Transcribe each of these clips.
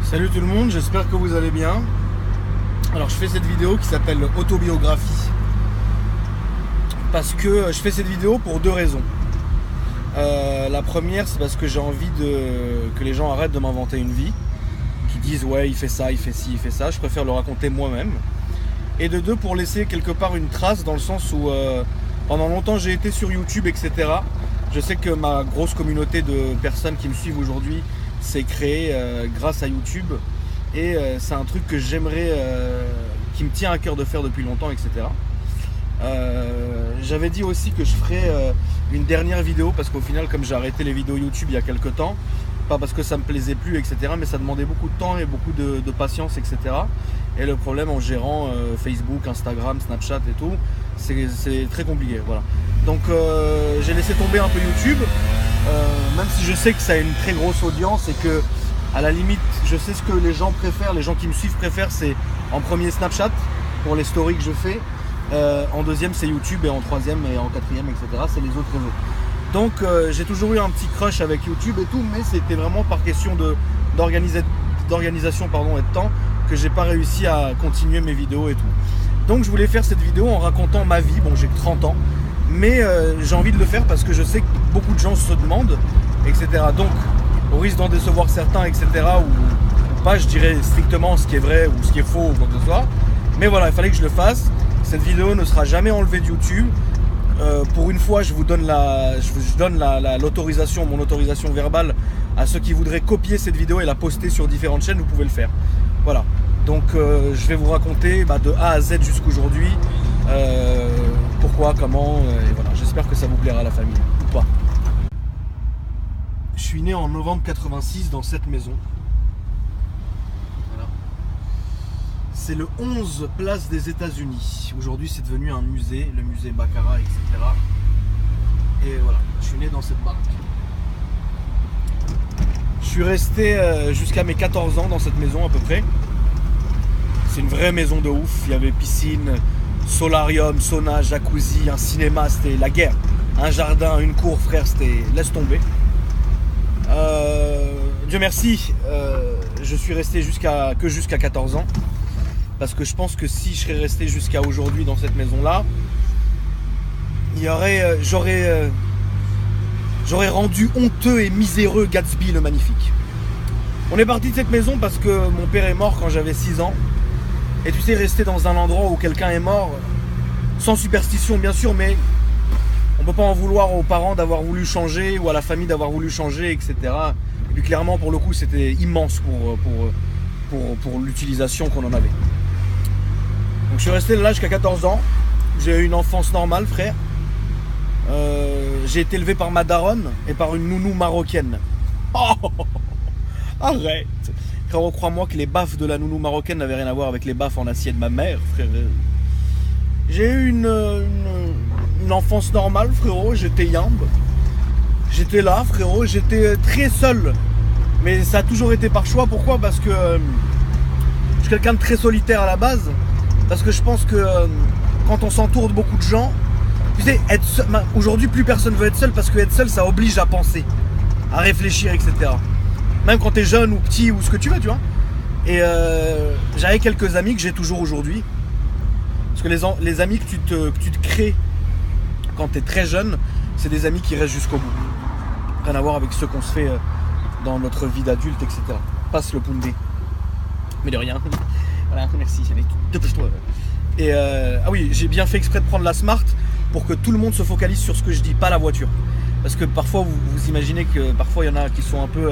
Salut tout le monde, j'espère que vous allez bien. Alors je fais cette vidéo qui s'appelle autobiographie parce que je fais cette vidéo pour deux raisons. La première, c'est parce que j'ai envie que les gens arrêtent de m'inventer une vie, qui disent ouais il fait ça, il fait ci, il fait ça. Je préfère le raconter moi-même. Et de deux, pour laisser quelque part une trace, dans le sens où pendant longtemps j'ai été sur YouTube, etc. Je sais que ma grosse communauté de personnes qui me suivent aujourd'hui s'est créée grâce à YouTube. Et c'est un truc que j'aimerais, qui me tient à cœur de faire depuis longtemps, etc. J'avais dit aussi que je ferais une dernière vidéo, parce qu'au final, comme j'ai arrêté les vidéos YouTube il y a quelques temps, pas parce que ça me plaisait plus, etc., mais ça demandait beaucoup de temps et beaucoup de patience, etc. Et le problème en gérant Facebook, Instagram, Snapchat et tout, c'est très compliqué, voilà. Donc j'ai laissé tomber un peu YouTube, même si je sais que ça a une très grosse audience et que à la limite, je sais ce que les gens préfèrent, les gens qui me suivent préfèrent, c'est en premier Snapchat pour les stories que je fais, en deuxième c'est YouTube et en troisième et en quatrième, etc. c'est les autres réseaux. Donc j'ai toujours eu un petit crush avec YouTube et tout, mais c'était vraiment par question d'organisation et de temps que j'ai pas réussi à continuer mes vidéos et tout. Donc je voulais faire cette vidéo en racontant ma vie, bon j'ai que 30 ans, mais j'ai envie de le faire parce que je sais que beaucoup de gens se demandent, etc. Donc au risque d'en décevoir certains, etc. ou pas, je dirais strictement ce qui est vrai ou ce qui est faux ou quoi que ce soit. Mais voilà, il fallait que je le fasse. Cette vidéo ne sera jamais enlevée de YouTube. Pour une fois, je donne l'autorisation, mon autorisation verbale à ceux qui voudraient copier cette vidéo et la poster sur différentes chaînes, vous pouvez le faire. Voilà. Donc je vais vous raconter de A à Z jusqu'aujourd'hui pourquoi, comment, et voilà. J'espère que ça vous plaira à la famille, ou pas. Je suis né en novembre 86 dans cette maison. Voilà. C'est le 11 place des États-Unis. Aujourd'hui, c'est devenu un musée, le musée Baccarat, etc. Et voilà, je suis né dans cette baraque. Je suis resté jusqu'à mes 14 ans dans cette maison à peu près. C'est une vraie maison de ouf. Il y avait piscine, solarium, sauna, jacuzzi, un cinéma, c'était la guerre. Un jardin, une cour, frère, c'était laisse tomber. Dieu merci, je suis resté jusqu'à 14 ans. Parce que je pense que si je serais resté jusqu'à aujourd'hui dans cette maison-là, j'aurais rendu honteux et miséreux Gatsby le Magnifique. On est parti de cette maison parce que mon père est mort quand j'avais 6 ans. Et tu sais, rester dans un endroit où quelqu'un est mort, sans superstition bien sûr, mais on peut pas en vouloir aux parents d'avoir voulu changer ou à la famille d'avoir voulu changer, etc. Et puis clairement, pour le coup, c'était immense pour l'utilisation qu'on en avait. Donc je suis resté là jusqu'à 14 ans. J'ai eu une enfance normale, frère. J'ai été élevé par ma daronne et par une nounou marocaine. Oh, arrête. Frérot, crois-moi que les baffes de la nounou marocaine n'avaient rien à voir avec les baffes en acier de ma mère, frère. J'ai eu une enfance normale, frérot. J'étais yambe. J'étais là, frérot. J'étais très seul. Mais ça a toujours été par choix. Pourquoi? Parce que je suis quelqu'un de très solitaire à la base. Parce que je pense que quand on s'entoure de beaucoup de gens, tu sais, être seul, aujourd'hui plus personne veut être seul parce que être seul ça oblige à penser, à réfléchir, etc. Même quand t'es jeune ou petit ou ce que tu veux, tu vois. Et j'avais quelques amis que j'ai toujours aujourd'hui. Parce que les amis que tu te crées quand t'es très jeune, c'est des amis qui restent jusqu'au bout. Rien à voir avec ceux qu'on se fait dans notre vie d'adulte, etc. Passe le Poundé. Mais de rien. Voilà, merci. Dépêche-toi. Et ah oui, j'ai bien fait exprès de prendre la Smart pour que tout le monde se focalise sur ce que je dis, pas la voiture. Parce que parfois, vous imaginez que parfois il y en a qui sont un peu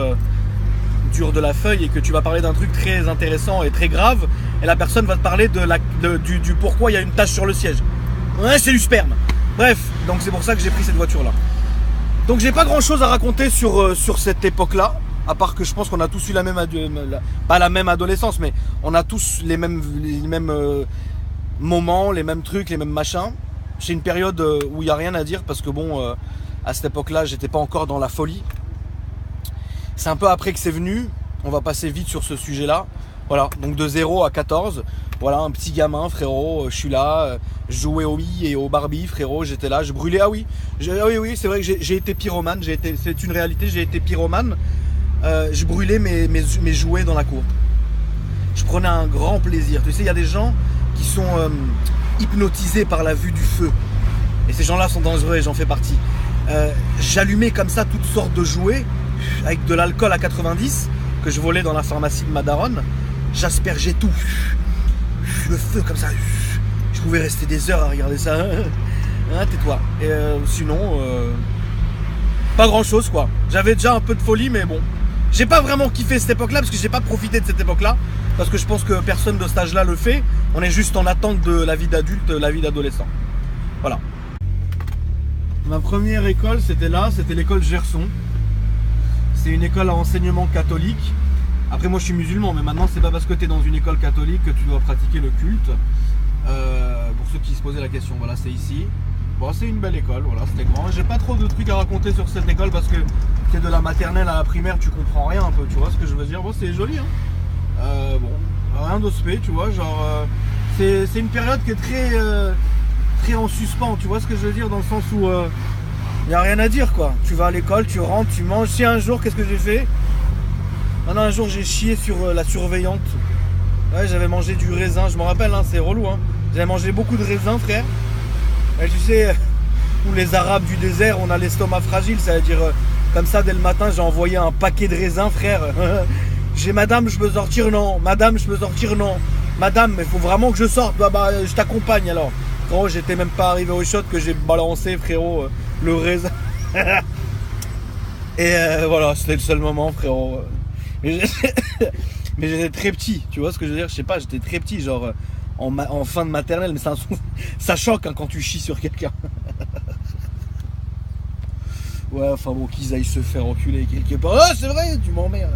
durs de la feuille et que tu vas parler d'un truc très intéressant et très grave et la personne va te parler du pourquoi il y a une tache sur le siège. Ouais, c'est du sperme. Bref, donc c'est pour ça que j'ai pris cette voiture-là. Donc j'ai pas grand-chose à raconter sur cette époque-là. À part que je pense qu'on a tous eu pas la même adolescence, mais on a tous les mêmes moments, les mêmes trucs, les mêmes machins. C'est une période où il n'y a rien à dire parce que bon, à cette époque-là, j'étais pas encore dans la folie. C'est un peu après que c'est venu. On va passer vite sur ce sujet-là. Voilà, donc de 0 à 14. Voilà, un petit gamin, frérot. Je suis là. Je jouais au Wii et au Barbie, frérot. J'étais là, je brûlais. Ah oui, oui, c'est vrai que j'ai été pyromane. C'est une réalité, j'ai été pyromane. je brûlais mes jouets dans la cour. Je prenais un grand plaisir. Tu sais, il y a des gens qui sont hypnotisés par la vue du feu. Et ces gens-là sont dangereux et j'en fais partie. J'allumais comme ça toutes sortes de jouets avec de l'alcool à 90 que je volais dans la pharmacie de ma daronne. J'aspergeais tout. Le feu comme ça. Je pouvais rester des heures à regarder ça. Hein, tais-toi. Et sinon, pas grand-chose quoi. J'avais déjà un peu de folie, mais bon. J'ai pas vraiment kiffé cette époque-là parce que j'ai pas profité de cette époque-là. Parce que je pense que personne de cet âge-là le fait. On est juste en attente de la vie d'adulte, la vie d'adolescent. Voilà. Ma première école, c'était là, c'était l'école Gerson. C'est une école à enseignement catholique. Après, moi, je suis musulman, mais maintenant, c'est pas parce que tu es dans une école catholique que tu dois pratiquer le culte. Pour ceux qui se posaient la question, voilà, c'est ici. Bon, c'est une belle école, voilà, c'était grand. J'ai pas trop de trucs à raconter sur cette école parce que c'est de la maternelle à la primaire, tu comprends rien un peu, tu vois ce que je veux dire. Bon, c'est joli, hein. Bon, rien de spé, tu vois, genre, c'est une période qui est très en suspens, tu vois ce que je veux dire, dans le sens où il n'y a rien à dire quoi. Tu vas à l'école, tu rentres, tu manges. Si un jour, qu'est-ce que j'ai fait? Un jour j'ai chié sur la surveillante. Ouais, j'avais mangé du raisin, je me rappelle, hein, c'est relou. Hein. J'avais mangé beaucoup de raisin, frère. Et tu sais, nous les Arabes du désert, on a l'estomac fragile, ça veut dire comme ça dès le matin j'ai envoyé un paquet de raisins, frère. J'ai madame, je peux sortir, non. Madame, je peux sortir, non. Madame, mais faut vraiment que je sorte. Bah, je t'accompagne alors. Frérot, j'étais même pas arrivé au shot que j'ai balancé, frérot, le raisin. Et voilà, c'était le seul moment, frérot. Mais j'étais très petit, tu vois ce que je veux dire? Je sais pas, j'étais très petit, genre en fin de maternelle, mais ça choque hein, quand tu chies sur quelqu'un. Ouais, enfin bon, qu'ils aillent se faire enculer quelque part. Oh, c'est vrai, tu m'emmerdes.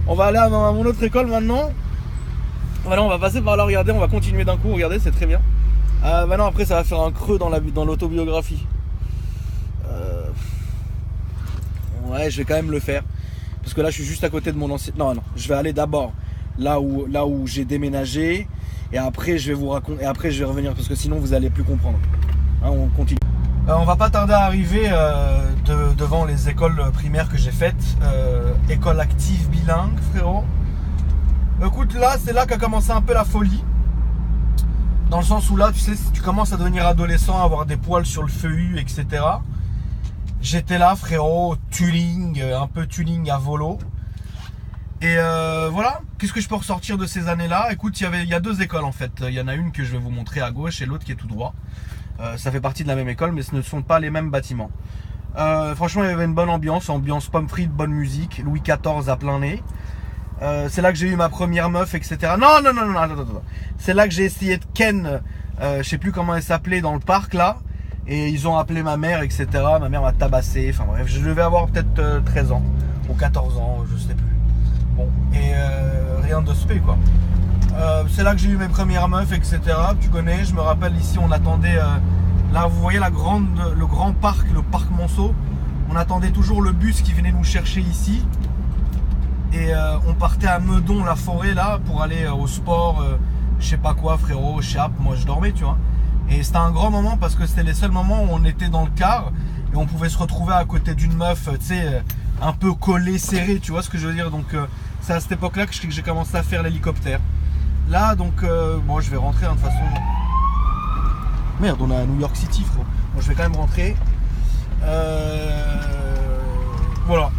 On va aller à mon autre école maintenant. Voilà, on va passer par là, regardez, on va continuer d'un coup, regardez, c'est très bien. Maintenant, après, ça va faire un creux dans l'autobiographie. Ouais, je vais quand même le faire. Parce que là, je suis juste à côté de mon ancien... Non, je vais aller d'abord là où j'ai déménagé. Et après, je vais vous raconter... Et après, je vais revenir, parce que sinon, vous allez plus comprendre. Hein, on continue. On va pas tarder à arriver devant les écoles primaires que j'ai faites. École active bilingue, frérot. Écoute, là, c'est là qu'a commencé un peu la folie. Dans le sens où là, tu sais, tu commences à devenir adolescent, à avoir des poils sur le feuillu, etc. J'étais là, frérot, tuning, un peu tuning à volo. Et voilà, qu'est-ce que je peux ressortir de ces années-là? Écoute, il y a deux écoles en fait. Il y en a une que je vais vous montrer à gauche et l'autre qui est tout droit. Ça fait partie de la même école, mais ce ne sont pas les mêmes bâtiments. Franchement, il y avait une bonne ambiance pomme frite, bonne musique, Louis XIV à plein nez. C'est là que j'ai eu ma première meuf, etc. Non. C'est là que j'ai essayé de ken, je sais plus comment elle s'appelait, dans le parc là. Et ils ont appelé ma mère, etc. Ma mère m'a tabassé. Enfin bref, je devais avoir peut-être 13 ans ou 14 ans, je sais plus. Bon, et rien de spé quoi. C'est là que j'ai eu mes premières meufs, etc. Tu connais, je me rappelle ici, on attendait. Là, vous voyez le grand parc, le parc Monceau. On attendait toujours le bus qui venait nous chercher ici. Et on partait à Meudon, la forêt là, pour aller au sport, je sais pas quoi, frérot, chape. Moi, je dormais, tu vois. Et c'était un grand moment parce que c'était les seuls moments où on était dans le car et on pouvait se retrouver à côté d'une meuf, tu sais, un peu collée, serrée, tu vois ce que je veux dire. Donc c'est à cette époque-là que j'ai commencé à faire l'hélicoptère. Là, donc, bon, je vais rentrer hein, de toute façon. Merde, on est à New York City, frérot. Bon, je vais quand même rentrer. Voilà,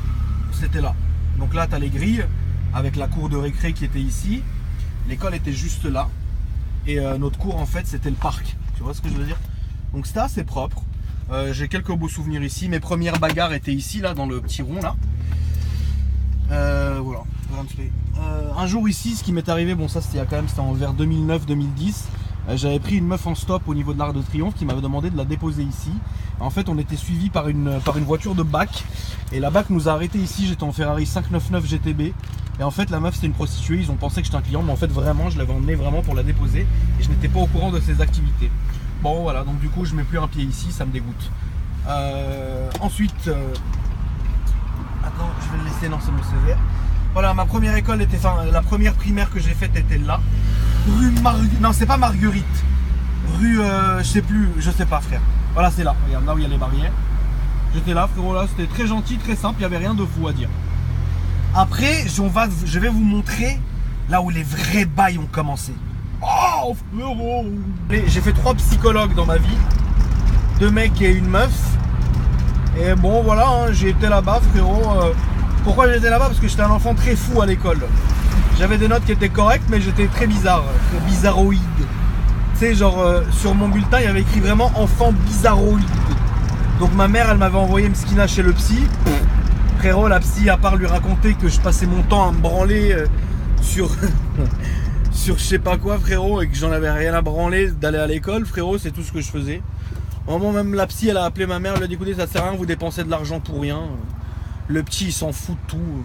c'était là. Donc là, tu as les grilles avec la cour de récré qui était ici. L'école était juste là. Et notre cours, en fait, c'était le parc. Tu vois ce que je veux dire? Donc c'était assez propre. J'ai quelques beaux souvenirs ici. Mes premières bagarres étaient ici, là, dans le petit rond, là. Voilà. Un jour ici, ce qui m'est arrivé, bon ça c'était en vers 2009-2010. J'avais pris une meuf en stop au niveau de l'Arc de Triomphe qui m'avait demandé de la déposer ici. En fait, on était suivi par une voiture de BAC. Et la BAC nous a arrêtés ici. J'étais en Ferrari 599 GTB. Et en fait, la meuf c'était une prostituée. Ils ont pensé que j'étais un client, mais en fait, vraiment, je l'avais emmenée vraiment pour la déposer. Et je n'étais pas au courant de ses activités. Bon, voilà. Donc, du coup, je mets plus un pied ici. Ça me dégoûte. Ensuite, attends, je vais le laisser. Non, c'est mon CV. Voilà, ma première école était, la première primaire que j'ai faite était là. Rue non, c'est pas Marguerite. Rue, je sais pas, frère. Voilà, c'est là. Regarde, là où il y a les barrières. J'étais là, frérot, là, c'était très gentil, très simple, il n'y avait rien de fou à dire. Après, je vais vous montrer là où les vrais bails ont commencé. Oh frérot! J'ai fait 3 psychologues dans ma vie. 2 mecs et une meuf. Et bon voilà, hein, j'ai été là-bas frérot. Pourquoi j'étais là-bas? Parce que j'étais un enfant très fou à l'école. J'avais des notes qui étaient correctes, mais j'étais très bizarre, très bizarroïde. Tu sais, genre sur mon bulletin, il y avait écrit vraiment enfant bizarroïde. Donc ma mère, elle m'avait envoyé Mskina chez le psy. Frérot, la psy, à part lui raconter que je passais mon temps à me branler sur sur je sais pas quoi frérot, et que j'en avais rien à branler d'aller à l'école, frérot, c'est tout ce que je faisais. Au moment même la psy, elle a appelé ma mère, elle a dit écoutez, ça sert à rien, vous dépensez de l'argent pour rien. Le petit, il s'en fout de tout.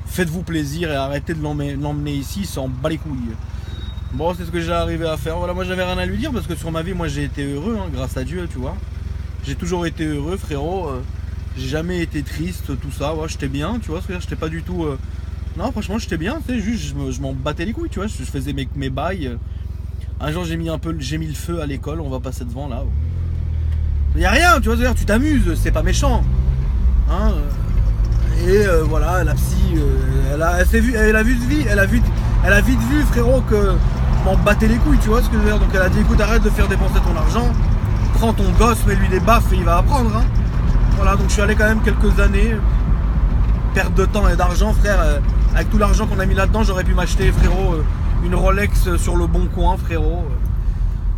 Faites-vous plaisir et arrêtez de l'emmener ici, il s'en bat les couilles. Bon, c'est ce que j'ai arrivé à faire. Voilà, moi j'avais rien à lui dire parce que sur ma vie, moi j'ai été heureux, hein, grâce à Dieu, tu vois. J'ai toujours été heureux, frérot. J'ai jamais été triste, tout ça. Ouais, j'étais bien, tu vois. C'est-à-dire, j'étais pas du tout. Non, franchement, j'étais bien. Tu sais, juste, je m'en battais les couilles, tu vois. Je faisais mes bails. Un jour, j'ai mis le feu à l'école. On va passer devant là. Il y a rien, tu vois. C'est-à-dire, tu t'amuses. C'est pas méchant. Hein. Et voilà, la psy, elle a vite vu, frérot, que je m'en battais les couilles, tu vois ce que je veux dire. Donc elle a dit écoute, arrête de faire dépenser ton argent, prends ton gosse, mets-lui des baffes et il va apprendre. Hein. Voilà, donc je suis allé quand même quelques années, perte de temps et d'argent, frère. Avec tout l'argent qu'on a mis là-dedans, j'aurais pu m'acheter, frérot, une Rolex sur le bon coin, frérot.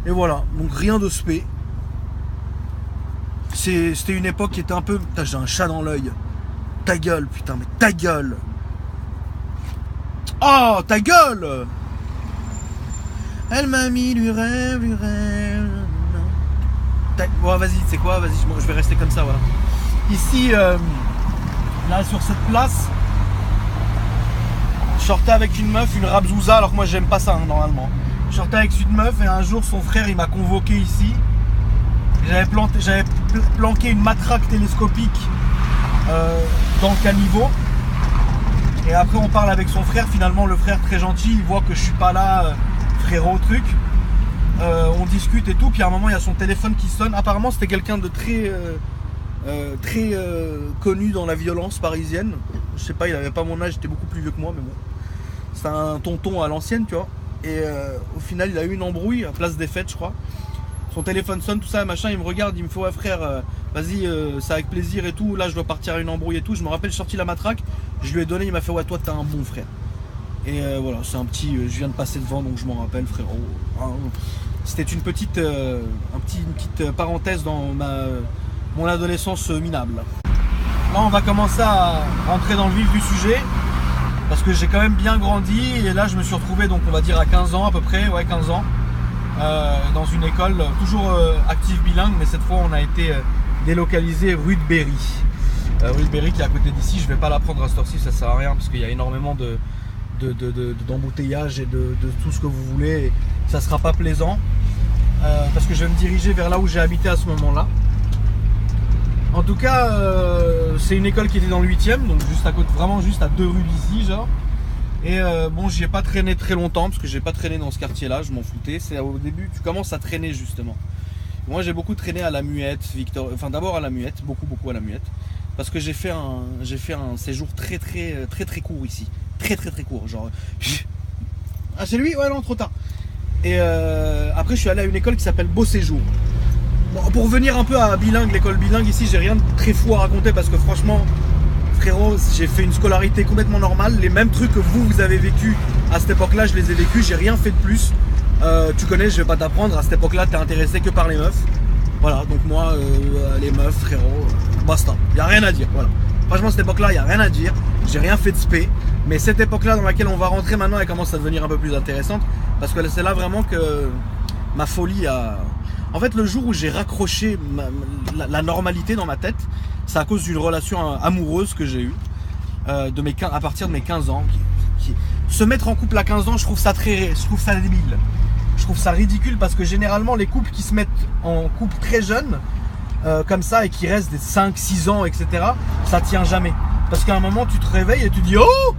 Et voilà, donc rien de spé. C'était une époque qui était un peu. Putain, j'ai un chat dans l'œil. Ta gueule, putain, mais ta gueule! Oh, ta gueule! Elle m'a mis du rêve, du rêve. Bon, vas-y, c'est quoi? Vas-y, je vais rester comme ça, voilà. Ici, là, sur cette place, je sortais avec une meuf, une rabzouza, alors que moi, j'aime pas ça, hein, normalement. Je sortais avec une meuf et un jour, son frère, il m'a convoqué ici. J'avais planqué une matraque télescopique dans le caniveau. Et après on parle avec son frère, finalement le frère très gentil, il voit que je suis pas là, frérot truc. On discute et tout, puis à un moment il y a son téléphone qui sonne. Apparemment c'était quelqu'un de très connu dans la violence parisienne. Je sais pas, il avait pas mon âge, il était beaucoup plus vieux que moi, mais bon. C'est un tonton à l'ancienne, tu vois. Et au final il a eu une embrouille à Place des Fêtes, je crois. Son téléphone sonne, tout ça, machin, il me regarde, il me fait ouais frère, vas-y, c'est avec plaisir et tout, là je dois partir à une embrouille et tout. Je me rappelle, j'ai sorti la matraque, je lui ai donné, il m'a fait ouais toi t'es un bon frère. Et voilà, c'est un petit, je viens de passer devant donc je m'en rappelle frérot. Hein, c'était une petite parenthèse dans mon adolescence minable. Là on va commencer à rentrer dans le vif du sujet, parce que j'ai quand même bien grandi, et là je me suis retrouvé donc on va dire à 15 ans à peu près, ouais 15 ans. Dans une école toujours active bilingue, mais cette fois on a été délocalisé rue de Berry. Rue de Berry qui est à côté d'ici, je vais pas la prendre à cette heure-ci, ça sert à rien parce qu'il y a énormément d'embouteillage et de tout ce que vous voulez, et ça sera pas plaisant parce que je vais me diriger vers là où j'ai habité à ce moment-là. En tout cas, c'est une école qui était dans le 8e, donc juste à côté, vraiment juste à 2 rues d'ici, genre. Et bon, j'y ai pas traîné très longtemps parce que j'ai pas traîné dans ce quartier-là, je m'en foutais. C'est au début, tu commences à traîner justement. Moi, j'ai beaucoup traîné à la Muette, enfin d'abord à la Muette, beaucoup à la Muette, parce que j'ai fait un séjour très court ici, très court, genre. Ah, c'est lui? Ouais, non, trop tard. Et après, je suis allé à une école qui s'appelle Beau Séjour. Bon, pour revenir un peu à bilingue, l'école bilingue ici, j'ai rien de très fou à raconter parce que franchement. Frérot, j'ai fait une scolarité complètement normale. Les mêmes trucs que vous avez vécu à cette époque-là, je les ai vécus. J'ai rien fait de plus. Tu connais, je vais pas t'apprendre. À cette époque-là, t'es intéressé que par les meufs. Voilà, donc moi, les meufs, frérot, basta. Y a rien à dire. Voilà. Franchement, cette époque-là, y a rien à dire. J'ai rien fait de spé. Mais cette époque-là dans laquelle on va rentrer maintenant, elle commence à devenir un peu plus intéressante. Parce que c'est là vraiment que ma folie a. En fait, le jour où j'ai raccroché la normalité dans ma tête, c'est à cause d'une relation amoureuse que j'ai eue à partir de mes 15 ans. Se mettre en couple à 15 ans, je trouve ça débile. Je trouve ça ridicule parce que généralement, les couples qui se mettent en couple très jeunes, comme ça, et qui restent des 5, 6 ans, etc., ça tient jamais. Parce qu'à un moment, tu te réveilles et tu dis « Oh,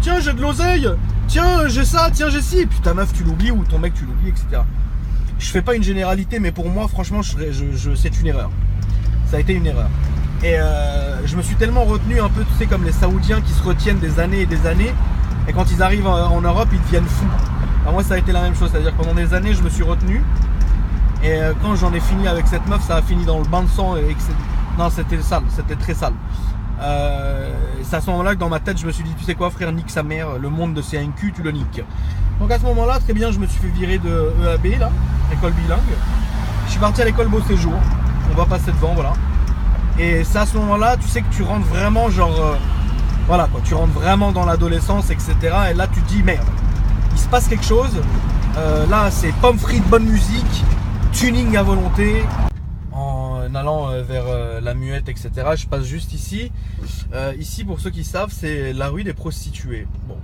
tiens, j'ai de l'oseille, tiens, j'ai ça, tiens, j'ai ci », et puis ta meuf, tu l'oublies, ou ton mec, tu l'oublies, etc. Je fais pas une généralité, mais pour moi, franchement, c'est une erreur. Ça a été une erreur. Et je me suis tellement retenu un peu, tu sais, comme les Saoudiens qui se retiennent des années et des années. Et quand ils arrivent en Europe, ils deviennent fous. Alors moi, ça a été la même chose. C'est-à-dire que pendant des années, je me suis retenu. Et quand j'en ai fini avec cette meuf, ça a fini dans le bain de sang. Non, c'était sale. C'était très sale. C'est à ce moment-là que dans ma tête, je me suis dit, tu sais quoi, frère, nique sa mère. Le monde de CNQ, tu le niques. Donc à ce moment-là, très bien, je me suis fait virer de EAB, là, école bilingue. Je suis parti à l'école Beau Séjour. On va passer devant, voilà. Et c'est à ce moment-là, tu sais que tu rentres vraiment genre... voilà quoi, tu rentres vraiment dans l'adolescence, etc. Et là, tu te dis, merde, il se passe quelque chose. Là, c'est pommes frites, bonne musique, tuning à volonté. En allant vers la Muette, etc. Je passe juste ici. Ici, pour ceux qui savent, c'est la rue des prostituées. Bon.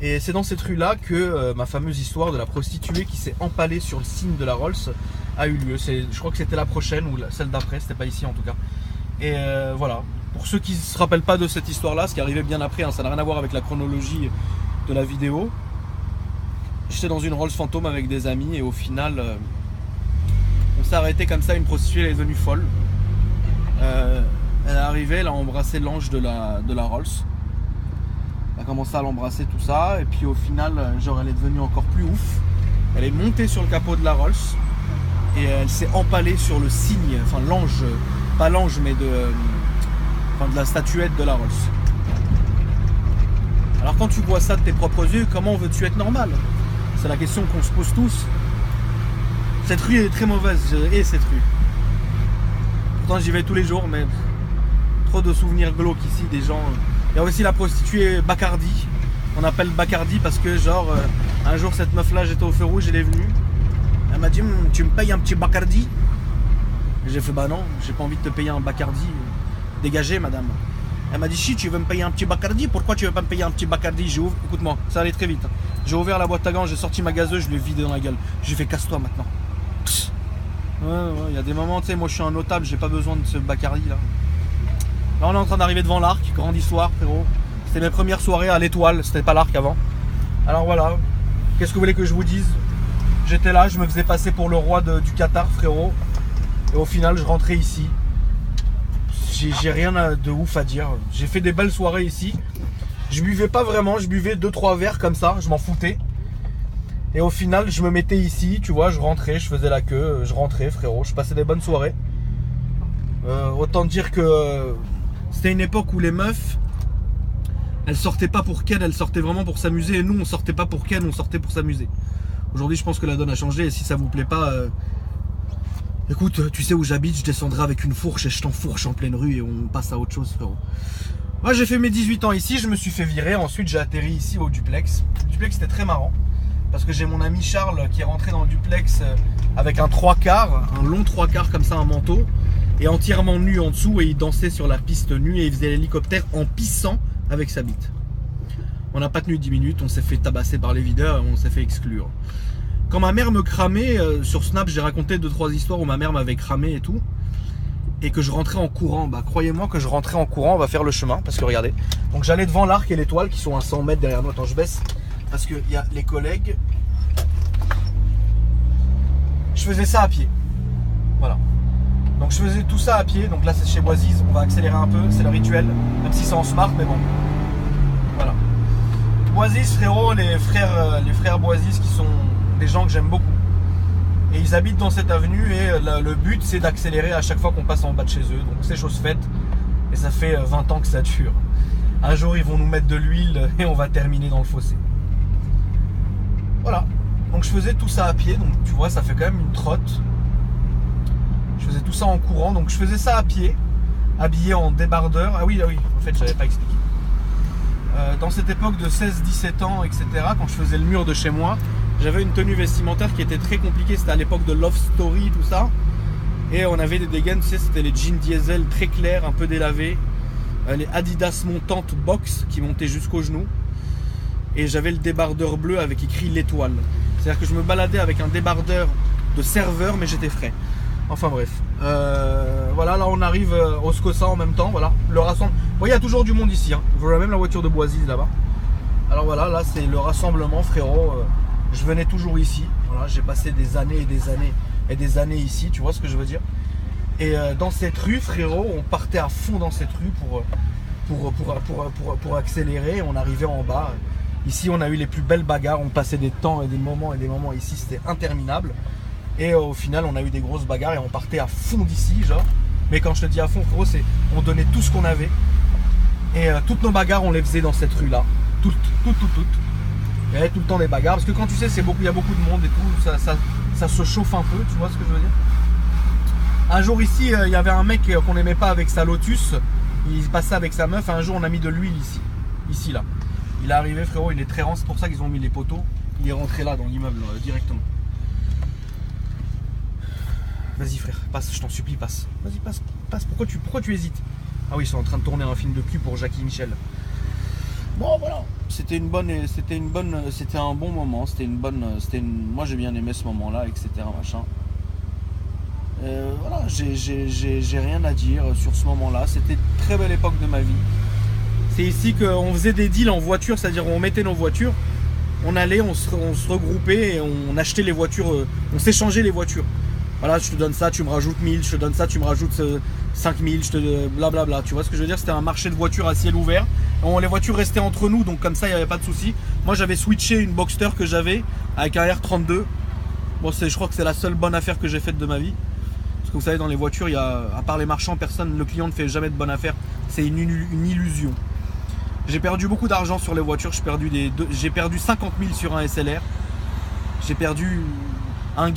Et c'est dans cette rue-là que ma fameuse histoire de la prostituée qui s'est empalée sur le signe de la Rolls a eu lieu. Je crois que c'était la prochaine ou celle d'après, c'était pas ici en tout cas. Et voilà, pour ceux qui ne se rappellent pas de cette histoire-là, ce qui arrivait bien après, hein, ça n'a rien à voir avec la chronologie de la vidéo. J'étais dans une Rolls fantôme avec des amis et au final, on s'est arrêté comme ça, une prostituée elle est devenue folle. Elle est arrivée, elle a embrassé l'ange de la Rolls. Elle a commencé à l'embrasser, tout ça, et puis au final, genre elle est devenue encore plus ouf. Elle est montée sur le capot de la Rolls et elle s'est empalée sur le signe, enfin l'ange, pas l'ange mais de la statuette de la Rolls. Alors quand tu vois ça de tes propres yeux, comment veux-tu être normal? C'est la question qu'on se pose tous. Cette rue est très mauvaise, et cette rue. Pourtant j'y vais tous les jours, mais trop de souvenirs glauques ici, des gens. Il y a aussi la prostituée Bacardi. On appelle Bacardi parce que genre un jour cette meuf là, j'étais au feu rouge, elle est venue. Elle m'a dit tu me payes un petit Bacardi? J'ai fait bah non, j'ai pas envie de te payer un Bacardi. Dégagez madame. Elle m'a dit si tu veux me payer un petit Bacardi, pourquoi tu veux pas me payer un petit Bacardi? J'ai ouvert, écoute-moi, ça allait très vite. J'ai ouvert la boîte à gants, j'ai sorti ma gazeuse, je lui ai vidé dans la gueule. J'ai fait casse-toi maintenant. Ouais, il y a des moments, tu sais, moi je suis un notable, j'ai pas besoin de ce Bacardi là. Là on est en train d'arriver devant l'Arc, grande histoire frérot. C'était mes premières soirées à l'Étoile, c'était pas l'Arc avant. Alors voilà, qu'est-ce que vous voulez que je vous dise? J'étais là, je me faisais passer pour le roi du Qatar frérot. Et au final je rentrais ici. J'ai rien de ouf à dire. J'ai fait des belles soirées ici. Je buvais pas vraiment, je buvais 2-3 verres comme ça, je m'en foutais. Et au final je me mettais ici, tu vois, je rentrais, je faisais la queue, je rentrais frérot, je passais des bonnes soirées. Autant dire que c'était une époque où les meufs, elles sortaient pas pour Ken, elles sortaient vraiment pour s'amuser. Et nous on sortait pas pour Ken, on sortait pour s'amuser. Aujourd'hui je pense que la donne a changé et si ça vous plaît pas, écoute, tu sais où j'habite, je descendrai avec une fourche et je t'enfourche en pleine rue et on passe à autre chose frérot. Moi j'ai fait mes 18 ans ici, je me suis fait virer, ensuite j'ai atterri ici au duplex. Le duplex c'était très marrant parce que j'ai mon ami Charles qui est rentré dans le duplex avec un 3/4, un long 3/4 comme ça, un manteau, et entièrement nu en dessous et il dansait sur la piste nue et il faisait l'hélicoptère en pissant avec sa bite. On n'a pas tenu 10 minutes, on s'est fait tabasser par les videurs et on s'est fait exclure. Quand ma mère me cramait, sur Snap j'ai raconté 2-3 histoires où ma mère m'avait cramé et tout. Et que je rentrais en courant, bah croyez-moi que je rentrais en courant, on va faire le chemin, parce que regardez. Donc j'allais devant l'Arc et l'Étoile qui sont à 100 mètres derrière nous, attends je baisse, parce qu'il y a les collègues. Je faisais ça à pied, voilà. Donc je faisais tout ça à pied, donc là c'est chez Boisiz, on va accélérer un peu, c'est le rituel, même si c'est en smart, mais bon. Voilà. Boisiz frérot, les frères Boisiz qui sont des gens que j'aime beaucoup. Et ils habitent dans cette avenue et le but c'est d'accélérer à chaque fois qu'on passe en bas de chez eux. Donc c'est chose faite et ça fait 20 ans que ça dure. Un jour ils vont nous mettre de l'huile et on va terminer dans le fossé. Voilà. Donc je faisais tout ça à pied. Donc tu vois ça fait quand même une trotte. Je faisais tout ça en courant. Donc je faisais ça à pied. Habillé en débardeur. Ah oui en fait j'avais pas expliqué. Dans cette époque de 16-17 ans etc. Quand je faisais le mur de chez moi, j'avais une tenue vestimentaire qui était très compliquée, c'était à l'époque de Love Story, tout ça. Et on avait des dégaines, tu sais, c'était les jeans diesel très clairs, un peu délavés. Les Adidas montantes box qui montaient jusqu'aux genoux. Et j'avais le débardeur bleu avec écrit l'Étoile. C'est-à-dire que je me baladais avec un débardeur de serveur, mais j'étais frais. Enfin bref. Voilà, là on arrive au SCOSA en même temps, voilà. Le rassemblement. Vous voyez, il y a toujours du monde ici, hein. Je vois même la voiture de Boisiz là-bas. Alors voilà, là c'est le rassemblement, frérot. Je venais toujours ici, voilà, j'ai passé des années et des années et des années ici, tu vois ce que je veux dire. Et dans cette rue, frérot, on partait à fond dans cette rue pour accélérer. On arrivait en bas. Ici, on a eu les plus belles bagarres. On passait des temps et des moments ici. C'était interminable. Et au final, on a eu des grosses bagarres et on partait à fond d'ici, genre. Mais quand je te dis à fond, frérot, c'est on donnait tout ce qu'on avait. Et toutes nos bagarres, on les faisait dans cette rue-là. Toutes. Il y avait tout le temps des bagarres. Parce que quand tu sais, il y a beaucoup de monde et tout, ça se chauffe un peu, tu vois ce que je veux dire. Un jour ici, il y avait un mec qu'on n'aimait pas avec sa Lotus. Il passait avec sa meuf. Un jour, on a mis de l'huile ici là. Il est arrivé, frérot, il est très rend. C'est pour ça qu'ils ont mis les poteaux. Il est rentré là dans l'immeuble directement. Vas-y frère, passe, je t'en supplie, passe. Vas-y, passe. Pourquoi tu hésites? Ah oui, ils sont en train de tourner un film de cul pour Jackie Michel. Bon voilà, c'était un bon moment, moi j'ai bien aimé ce moment-là, etc. Machin. Voilà, j'ai rien à dire sur ce moment-là. C'était une très belle époque de ma vie. C'est ici qu'on faisait des deals en voiture, c'est-à-dire on mettait nos voitures, on allait, on se regroupait et on achetait les voitures, on s'échangeait les voitures. Voilà, je te donne ça, tu me rajoutes 1000, je te donne ça, tu me rajoutes 5000, blablabla. Tu vois ce que je veux dire? C'était un marché de voitures à ciel ouvert. Les voitures restaient entre nous, donc comme ça, il n'y avait pas de souci. Moi, j'avais switché une Boxster que j'avais avec un R32. Bon, je crois que c'est la seule bonne affaire que j'ai faite de ma vie. Parce que vous savez, dans les voitures, à part les marchands, le client ne fait jamais de bonne affaire. C'est une illusion. J'ai perdu beaucoup d'argent sur les voitures. J'ai perdu 50 000 sur un SLR. J'ai perdu un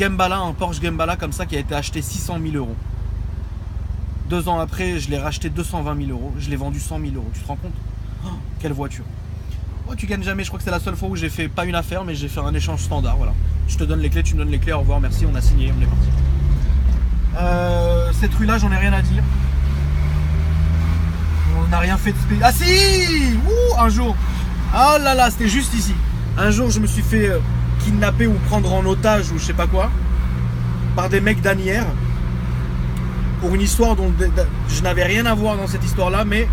Porsche Gembala comme ça qui a été acheté 600 000 euros. 2 ans après, je l'ai racheté 220 000 euros. Je l'ai vendu 100 000 euros. Tu te rends compte? Oh, quelle voiture! Oh, tu gagnes jamais. Je crois que c'est la seule fois où j'ai fait pas une affaire, mais j'ai fait un échange standard. Voilà. Je te donne les clés, tu me donnes les clés. Au revoir, merci. On a signé, on est parti. Cette rue-là, j'en ai rien à dire. On n'a rien fait de spécial. Ah si! Un jour. Oh là là, c'était juste ici. Un jour, je me suis fait kidnapper ou prendre en otage ou je sais pas quoi par des mecs d'Anières pour une histoire dont je n'avais rien à voir dans cette histoire-là, mais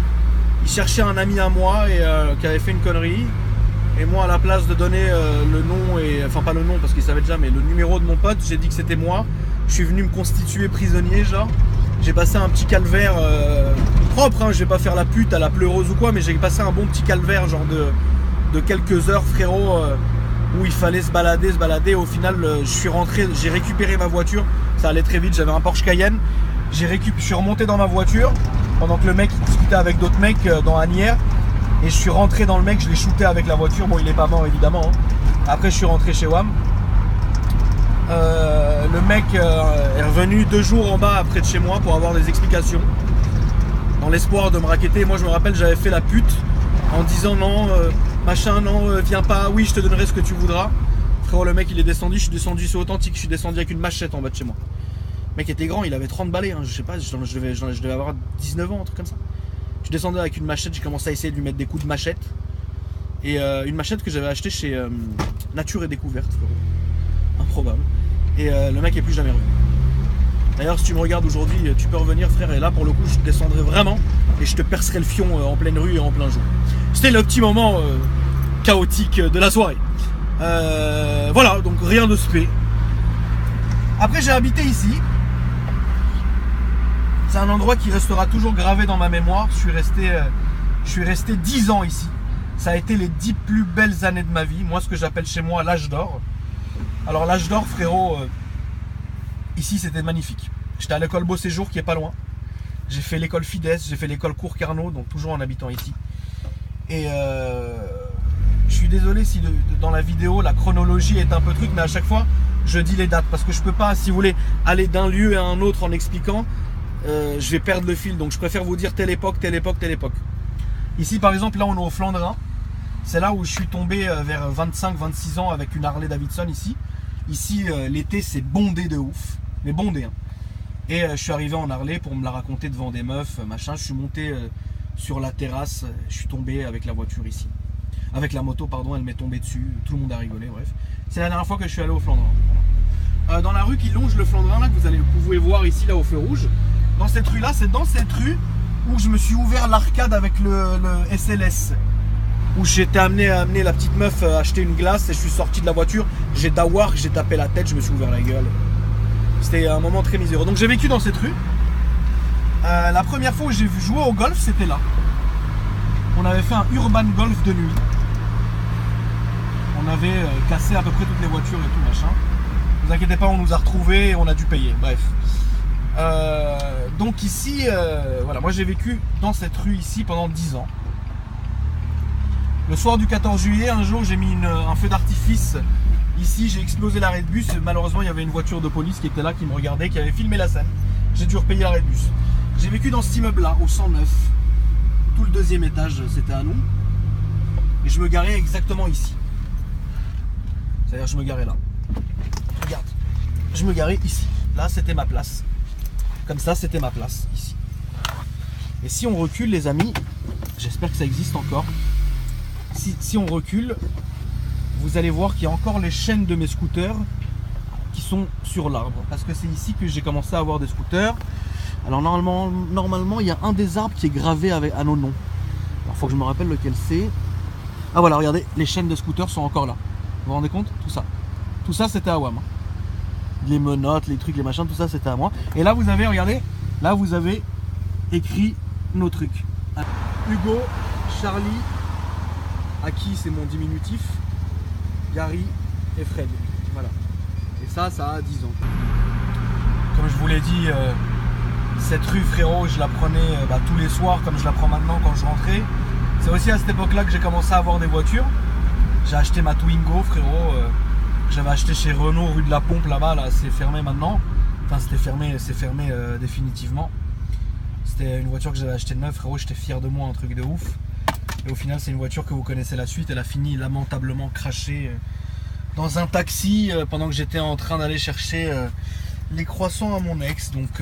ils cherchaient un ami à moi et qui avait fait une connerie. Et moi, à la place de donner le nom, enfin pas le nom parce qu'ils savaient déjà, mais le numéro de mon pote, j'ai dit que c'était moi. Je suis venu me constituer prisonnier, genre. J'ai passé un petit calvaire propre, hein. Je vais pas faire la pute à la pleureuse ou quoi, mais j'ai passé un bon petit calvaire, genre de quelques heures, frérot, où il fallait se balader. Au final, je suis rentré, j'ai récupéré ma voiture. Ça allait très vite, j'avais un Porsche Cayenne. Je suis remonté dans ma voiture pendant que le mec discutait avec d'autres mecs dans Asnières. Et je suis rentré dans le mec, je l'ai shooté avec la voiture. Bon, il est pas mort évidemment, hein. Après, je suis rentré chez WAM. Le mec est revenu 2 jours en bas après de chez moi pour avoir des explications, dans l'espoir de me racketter. Moi, je me rappelle, j'avais fait la pute en disant non, machin, non, viens pas, oui, je te donnerai ce que tu voudras. Frérot, le mec, il est descendu, je suis descendu, c'est authentique, je suis descendu avec une machette en bas de chez moi. Le mec était grand, il avait 30 balais, hein, je sais pas, je devais avoir 19 ans, un truc comme ça. Je descendais avec une machette, j'ai commencé à essayer de lui mettre des coups de machette. Et une machette que j'avais achetée chez Nature et Découverte, frérot. Improbable. Et le mec est plus jamais revenu. D'ailleurs, si tu me regardes aujourd'hui, tu peux revenir, frère, et là, pour le coup, je te descendrai vraiment et je te percerai le fion en pleine rue et en plein jour. C'était le petit moment chaotique de la soirée. Voilà, donc rien de spé. Après, j'ai habité ici. C'est un endroit qui restera toujours gravé dans ma mémoire. Je suis resté 10 ans ici. Ça a été les 10 plus belles années de ma vie. Moi, ce que j'appelle chez moi l'âge d'or. Alors, l'âge d'or, frérot, ici, c'était magnifique. J'étais à l'école Beau Séjour, qui est pas loin. J'ai fait l'école Fides, j'ai fait l'école Cours Carnot, donc toujours en habitant ici. Et je suis désolé si dans la vidéo, la chronologie est un peu truc, mais à chaque fois, je dis les dates. Parce que je peux pas, si vous voulez, aller d'un lieu à un autre en expliquant. Je vais perdre le fil, donc je préfère vous dire telle époque, telle époque, telle époque. Ici par exemple, là on est au Flandrin. C'est là où je suis tombé vers 25-26 ans avec une Harley Davidson ici. Ici l'été c'est bondé de ouf, mais bondé, hein. Et je suis arrivé en Harley pour me la raconter devant des meufs, machin. Je suis monté sur la terrasse, je suis tombé avec la voiture ici. Avec la moto, pardon, elle m'est tombée dessus, tout le monde a rigolé, bref. C'est la dernière fois que je suis allé au Flandrin. Dans la rue qui longe le Flandrin, là, que vous pouvez voir ici, là au feu rouge. Dans cette rue là, c'est dans cette rue où je me suis ouvert l'arcade avec le SLS. Où j'étais amené à amener la petite meuf acheter une glace et je suis sorti de la voiture. J'ai dawark, j'ai tapé la tête, je me suis ouvert la gueule. C'était un moment très miséreux. Donc j'ai vécu dans cette rue. La première fois où j'ai vu jouer au golf, c'était là. On avait fait un urban golf de nuit. On avait cassé à peu près toutes les voitures et tout machin. Ne vous inquiétez pas, on nous a retrouvés et on a dû payer. Bref. Donc ici, voilà, moi j'ai vécu dans cette rue ici pendant 10 ans. Le soir du 14 juillet, un jour j'ai mis un feu d'artifice. Ici j'ai explosé l'arrêt de bus. Malheureusement il y avait une voiture de police qui était là, qui me regardait, qui avait filmé la scène. J'ai dû repayer l'arrêt de bus. J'ai vécu dans cet immeuble là, au 109. Tout le deuxième étage c'était à nous. Et je me garais exactement ici. C'est-à-dire je me garais là. Regarde. Je me garais ici. Là c'était ma place. Comme ça c'était ma place ici. Et si on recule les amis, j'espère que ça existe encore. Si on recule, vous allez voir qu'il y a encore les chaînes de mes scooters qui sont sur l'arbre. Parce que c'est ici que j'ai commencé à avoir des scooters. Alors normalement il y a un des arbres qui est gravé à nos noms. Alors il faut que je me rappelle lequel c'est. Ah voilà, regardez, les chaînes de scooters sont encore là. Vous vous rendez compte? Tout ça c'était à WAM. Les menottes, les trucs, les machins, tout ça c'était à moi. Et là vous avez, regardez, là vous avez écrit nos trucs. Hugo, Charlie, Aki c'est mon diminutif, Gary et Fred. Voilà. Et ça a 10 ans. Comme je vous l'ai dit, cette rue frérot, je la prenais tous les soirs comme je la prends maintenant quand je rentrais. C'est aussi à cette époque-là que j'ai commencé à avoir des voitures. J'ai acheté ma Twingo frérot. J'avais acheté chez Renault rue de la Pompe là-bas, là c'est fermé maintenant. Enfin c'était fermé, c'est fermé définitivement. C'était une voiture que j'avais achetée neuve frérot, j'étais fier de moi, un truc de ouf. Et au final c'est une voiture que vous connaissez la suite, elle a fini lamentablement crashée dans un taxi pendant que j'étais en train d'aller chercher les croissants à mon ex. Donc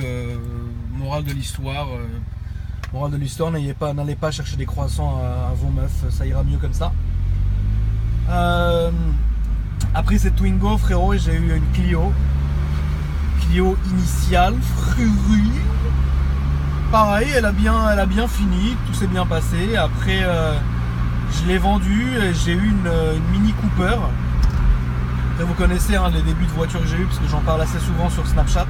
morale de l'histoire, n'allez pas chercher des croissants à vos meufs, ça ira mieux comme ça. Après cette Twingo frérot, j'ai eu une Clio initiale, fruit. Pareil, elle a bien fini, tout s'est bien passé. Après je l'ai vendue, j'ai eu une Mini Cooper. Après, vous connaissez les débuts de voiture que j'ai eu parce que j'en parle assez souvent sur Snapchat.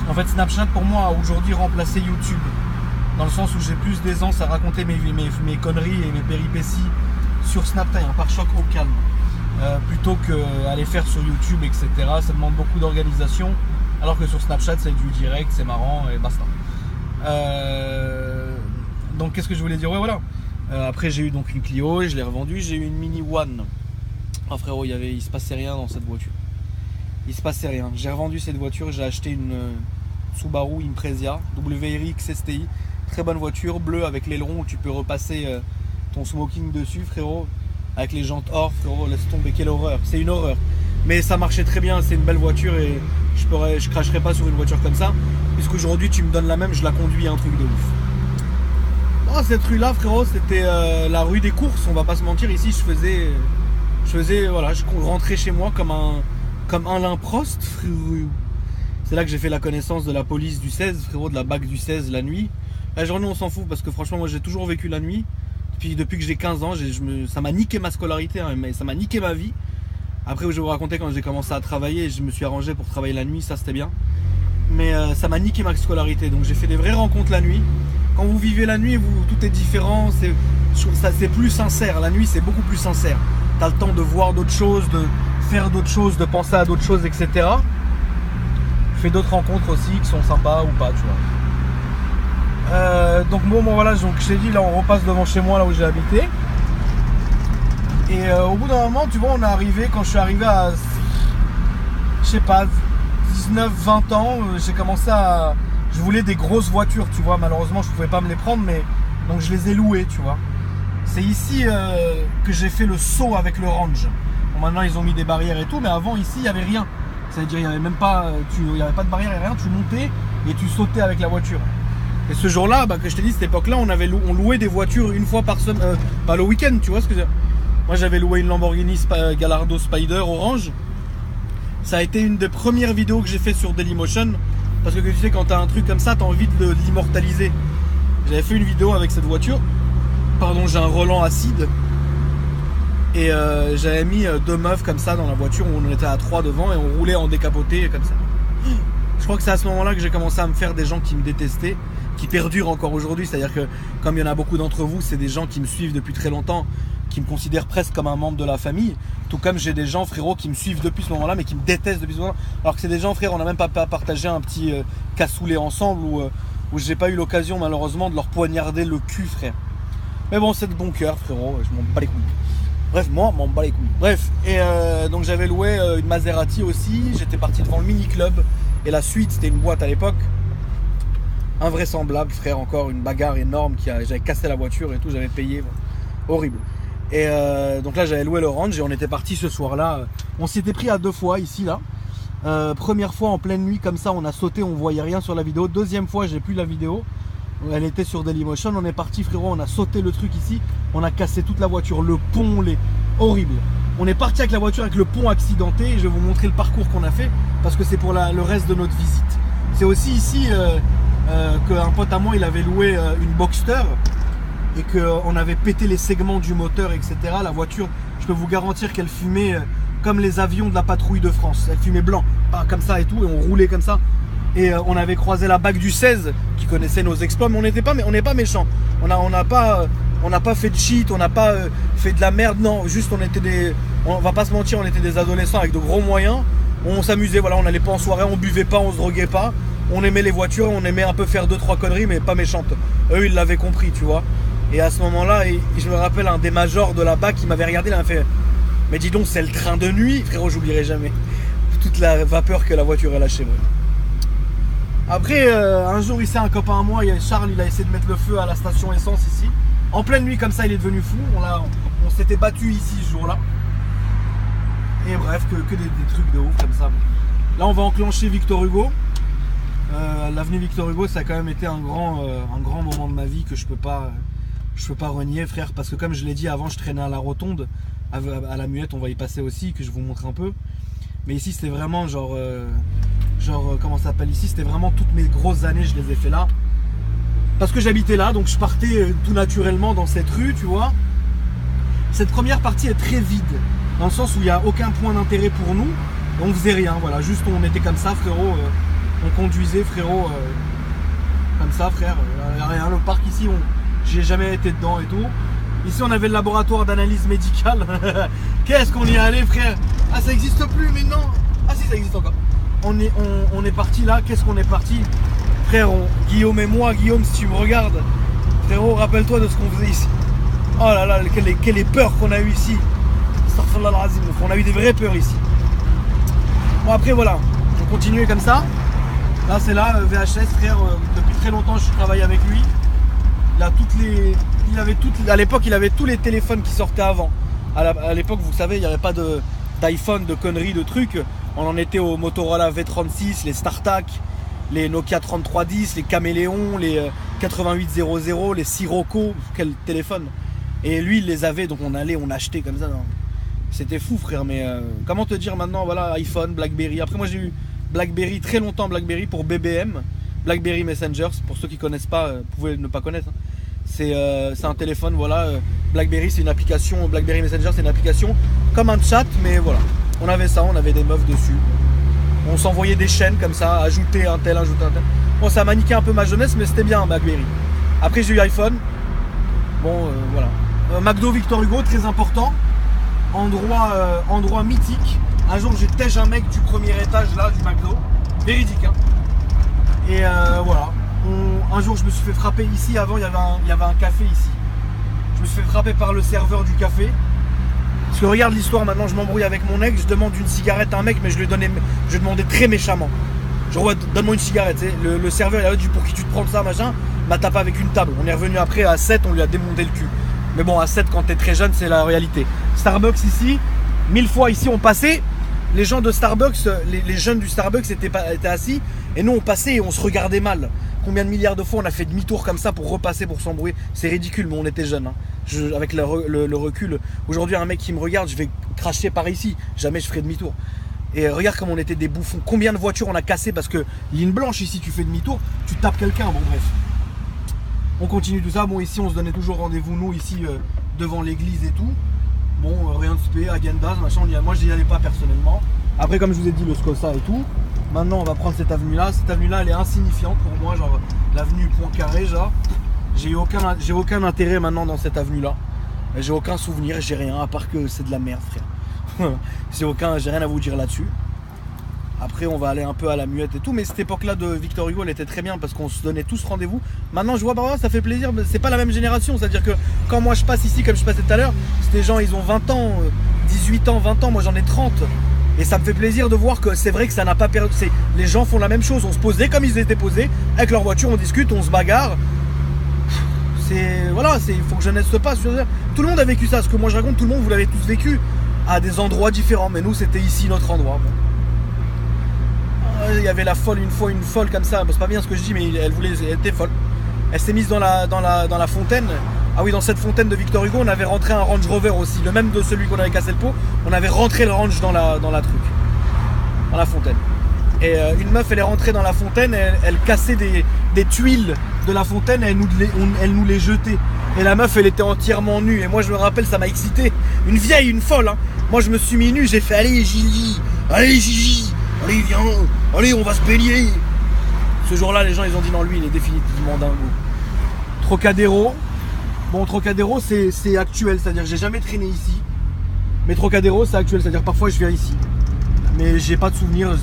En fait Snapchat pour moi a aujourd'hui remplacé YouTube. Dans le sens où j'ai plus d'aisance à raconter mes conneries et mes péripéties sur Snapchat, un pare-choc au calme. Plutôt qu'aller faire sur YouTube, etc. Ça demande beaucoup d'organisation. Alors que sur Snapchat, c'est du direct, c'est marrant et basta. Donc qu'est-ce que je voulais dire? Ouais, voilà. Après, j'ai eu donc une Clio et je l'ai revendue. J'ai eu une Mini One. Ah frérot, il se passait rien dans cette voiture. Il se passait rien. J'ai revendu cette voiture. J'ai acheté une Subaru Impreza WRX STI. Très bonne voiture, bleue avec l'aileron où tu peux repasser ton smoking dessus, frérot. Avec les jantes or, frérot, laisse tomber, quelle horreur. C'est une horreur. Mais ça marchait très bien, c'est une belle voiture et je cracherai pas sur une voiture comme ça. Puisqu'aujourd'hui, tu me donnes la même, je la conduis, un truc de ouf. Oh, cette rue-là, frérot, c'était la rue des courses, on va pas se mentir. Ici, voilà, je rentrais chez moi comme un Alain Prost, frérot. C'est là que j'ai fait la connaissance de la police du 16, frérot, de la BAC du 16 la nuit. La journée, on s'en fout parce que franchement, moi, j'ai toujours vécu la nuit. Depuis que j'ai 15 ans, ça m'a niqué ma scolarité, hein, mais ça m'a niqué ma vie. Après, je vais vous raconter quand j'ai commencé à travailler, je me suis arrangé pour travailler la nuit, ça c'était bien. Mais ça m'a niqué ma scolarité, donc j'ai fait des vraies rencontres la nuit. Quand vous vivez la nuit, tout est différent, c'est plus sincère. La nuit, c'est beaucoup plus sincère. Tu as le temps de voir d'autres choses, de faire d'autres choses, de penser à d'autres choses, etc. Je fais d'autres rencontres aussi qui sont sympas ou pas, tu vois. Donc bon voilà, donc je t'ai dit, là on repasse devant chez moi, là où j'ai habité. Et au bout d'un moment, tu vois, quand je suis arrivé à, je sais pas, 19, 20 ans, j'ai commencé je voulais des grosses voitures, tu vois. Malheureusement, je pouvais pas me les prendre, mais donc je les ai louées, tu vois. C'est ici que j'ai fait le saut avec le Range. Bon, maintenant, ils ont mis des barrières et tout, mais avant, ici, il n'y avait rien. C'est-à-dire, il n'y avait même pas, il y avait pas de barrière et rien. Tu montais et tu sautais avec la voiture. Et ce jour-là, que je t'ai dit, cette époque-là, on louait des voitures une fois par semaine, pas le week-end, tu vois ce que je veux dire. Moi, j'avais loué une Lamborghini Gallardo Spider orange. Ça a été une des premières vidéos que j'ai fait sur Dailymotion. Parce que tu sais, quand tu as un truc comme ça, tu as envie de l'immortaliser. J'avais fait une vidéo avec cette voiture. Pardon, j'ai un Roland acide. Et j'avais mis deux meufs comme ça dans la voiture où on était à 3 devant et on roulait en décapoté comme ça. Je crois que c'est à ce moment-là que j'ai commencé à me faire des gens qui me détestaient, qui perdurent encore aujourd'hui. C'est-à-dire que, comme il y en a beaucoup d'entre vous, c'est des gens qui me suivent depuis très longtemps, qui me considèrent presque comme un membre de la famille. Tout comme j'ai des gens, frérot, qui me suivent depuis ce moment-là, mais qui me détestent depuis ce moment-là. Alors que c'est des gens, frère, on n'a même pas partagé un petit cassoulet ensemble où j'ai pas eu l'occasion, malheureusement, de leur poignarder le cul, frère. Mais bon, c'est de bon cœur, frérot, je m'en bats les couilles. Bref, moi, m'en bats les couilles. Bref, et donc j'avais loué une Maserati aussi. J'étais parti devant le mini-club. Et la suite, c'était une boîte à l'époque. Invraisemblable, frère, encore une bagarre énorme. J'avais cassé la voiture et tout, j'avais payé. Horrible. Et donc là, j'avais loué le Range et on était parti ce soir-là. On s'était pris à 2 fois ici, là. Première fois en pleine nuit, comme ça, on a sauté, on voyait rien sur la vidéo. Deuxième fois, j'ai plus la vidéo. Elle était sur Dailymotion. On est parti, frérot, on a sauté le truc ici. On a cassé toute la voiture, le pont, horrible. On est parti avec la voiture avec le pont accidenté et je vais vous montrer le parcours qu'on a fait parce que c'est pour le reste de notre visite. C'est aussi ici qu'un pote à moi il avait loué une Boxster et qu'on avait pété les segments du moteur, etc. La voiture, je peux vous garantir qu'elle fumait comme les avions de la patrouille de France. Elle fumait blanc, pas comme ça et tout, et on roulait comme ça. Et on avait croisé la BAC du 16 qui connaissait nos exploits, mais on n'est pas méchants. On n'a pas fait de cheat, on n'a pas fait de la merde, non, juste on va pas se mentir, on était des adolescents avec de gros moyens, on s'amusait, voilà, on n'allait pas en soirée, on buvait pas, on se droguait pas, on aimait les voitures, on aimait un peu faire 2-3 conneries, mais pas méchantes. Eux, ils l'avaient compris, tu vois. Et à ce moment-là, je me rappelle un des majors de la BAC qui m'avait regardé, il m'a fait « Mais dis donc, c'est le train de nuit !» Frérot, j'oublierai jamais toute la vapeur que la voiture a lâchée. Ouais. Après, un jour, ici, un copain à moi, Charles, il a essayé de mettre le feu à la station essence ici. En pleine nuit, comme ça, il est devenu fou. On s'était battu ici ce jour-là. Et bref, que des trucs de ouf comme ça. Là, on va enclencher Victor Hugo. L'avenue Victor Hugo, ça a quand même été un grand moment de ma vie que je peux pas renier, frère. Parce que comme je l'ai dit avant, je traînais à la Rotonde. À la Muette, on va y passer aussi, que je vous montre un peu. Mais ici, c'était vraiment comment ça s'appelle ici, c'était vraiment toutes mes grosses années, je les ai fait là. Parce que j'habitais là, donc je partais tout naturellement dans cette rue, tu vois. Cette première partie est très vide, dans le sens où il n'y a aucun point d'intérêt pour nous. On faisait rien, voilà, juste on était comme ça, frérot. On conduisait, frérot, comme ça, frère. Rien, le parc ici, j'ai jamais été dedans et tout. Ici, on avait le laboratoire d'analyse médicale. Qu'est-ce qu'on y allait, frère? Ah, ça n'existe plus, mais non. Ah si, ça existe encore. On est parti là, qu'est-ce qu'on est parti? Frère, Guillaume et moi, Guillaume, si tu me regardes, frérot, rappelle-toi de ce qu'on faisait ici. Oh là là, quelle peur qu'on a eu ici. On a eu des vraies peurs ici. Bon, après, voilà, on continuait comme ça. Là, c'est là, VHS, frère, depuis très longtemps, je travaille avec lui. À l'époque, il avait tous les téléphones qui sortaient avant. À l'époque, vous savez, il n'y avait pas d'iPhone, de conneries, de trucs. On en était au Motorola V36, les StarTAC, les Nokia 3310, les Caméléon, les 8800, les Sirocco, quel téléphone. Et lui, il les avait, donc on achetait comme ça. C'était fou, frère, mais comment te dire maintenant, voilà, iPhone, Blackberry. Après, moi, j'ai eu Blackberry, très longtemps Blackberry pour BBM, Blackberry Messenger. Pour ceux qui ne connaissent pas, vous pouvez ne pas connaître. C'est un téléphone, voilà. Blackberry, c'est une application, Blackberry Messenger, c'est une application comme un chat, mais voilà. On avait ça, on avait des meufs dessus. On s'envoyait des chaînes comme ça, ajouter un tel. Bon, ça m'a niqué un peu ma jeunesse, mais c'était bien, Blackberry. Après, j'ai eu iPhone. Bon, voilà. McDo Victor Hugo, très important. Endroit mythique. Un jour, j'ai tège un mec du premier étage, là, du McDo. Véridique, hein. Et voilà. Un jour, je me suis fait frapper ici. Avant, il y avait un café ici. Je me suis fait frapper par le serveur du café. Parce que regarde l'histoire, maintenant je m'embrouille avec mon ex, je demande une cigarette à un mec, mais je lui demandais très méchamment. Genre, donne-moi une cigarette, tu sais. Le serveur, il a dit pour qui tu te prends ça, machin, m'a tapé avec une table. On est revenu après à 7, on lui a démonté le cul. Mais bon, à 7, quand t'es très jeune, c'est la réalité. Starbucks ici, 1000 fois ici, on passait. Les gens de Starbucks, les jeunes du Starbucks étaient assis, et nous on passait et on se regardait mal. Combien de milliards de fois on a fait demi-tour comme ça pour repasser, pour s'embrouiller. C'est ridicule, mais on était jeunes. Hein. Avec le recul, aujourd'hui un mec qui me regarde, je vais cracher par ici. Jamais je ferai demi-tour. Et regarde comme on était des bouffons. Combien de voitures on a cassé parce que ligne blanche ici, tu fais demi-tour, tu tapes quelqu'un. Bon bref. On continue tout ça. Bon, ici on se donnait toujours rendez-vous, nous, ici devant l'église et tout. Bon, rien de spé, agendas, machin. Moi j'y allais pas personnellement. Après, comme je vous ai dit, le Scossa et tout. Maintenant, on va prendre cette avenue-là. Cette avenue-là, elle est insignifiante pour moi. Genre, l'avenue Poincaré, genre. J'ai aucun intérêt maintenant dans cette avenue-là. J'ai aucun souvenir, j'ai rien, à part que c'est de la merde, frère. J'ai rien à vous dire là-dessus. Après, on va aller un peu à la Muette et tout. Mais cette époque-là de Victor Hugo, elle était très bien parce qu'on se donnait tous rendez-vous. Maintenant, je vois, bah, ça fait plaisir. Mais c'est pas la même génération. C'est-à-dire que quand moi je passe ici, comme je passais tout à l'heure, c'est des gens, ils ont 20 ans, 18 ans, 20 ans. Moi, j'en ai 30. Et ça me fait plaisir de voir que c'est vrai que ça n'a pas perdu. Les gens font la même chose. On se posait comme ils étaient posés. Avec leur voiture, on discute, on se bagarre. Voilà, il faut que jeunesse se passe. Tout le monde a vécu ça. Ce que moi je raconte, tout le monde, vous l'avez tous vécu à des endroits différents. Mais nous, c'était ici notre endroit. Bon. Il y avait la folle une folle comme ça. Bon, c'est pas bien ce que je dis, mais elle était folle. Elle s'est mise dans la fontaine. Ah oui, dans cette fontaine de Victor Hugo, on avait rentré un Range Rover aussi, le même de celui qu'on avait cassé le pot. On avait rentré le Range dans la fontaine. Et une meuf, elle est rentrée dans la fontaine, elle cassait des tuiles de la fontaine, et elle nous les jetait. Et la meuf, elle était entièrement nue. Et moi, je me rappelle, ça m'a excité. Une vieille, une folle. Hein. Moi, je me suis mis nu, j'ai fait allez Gigi, allez viens, allez, on va se baigner. Ce jour-là, les gens, ils ont dit non, lui, il est définitivement dingo. Trocadéro. Bon, Trocadéro, c'est actuel, c'est-à-dire j'ai jamais traîné ici. Mais Trocadéro, c'est actuel, c'est-à-dire parfois je viens ici. Mais j'ai pas de souvenirs,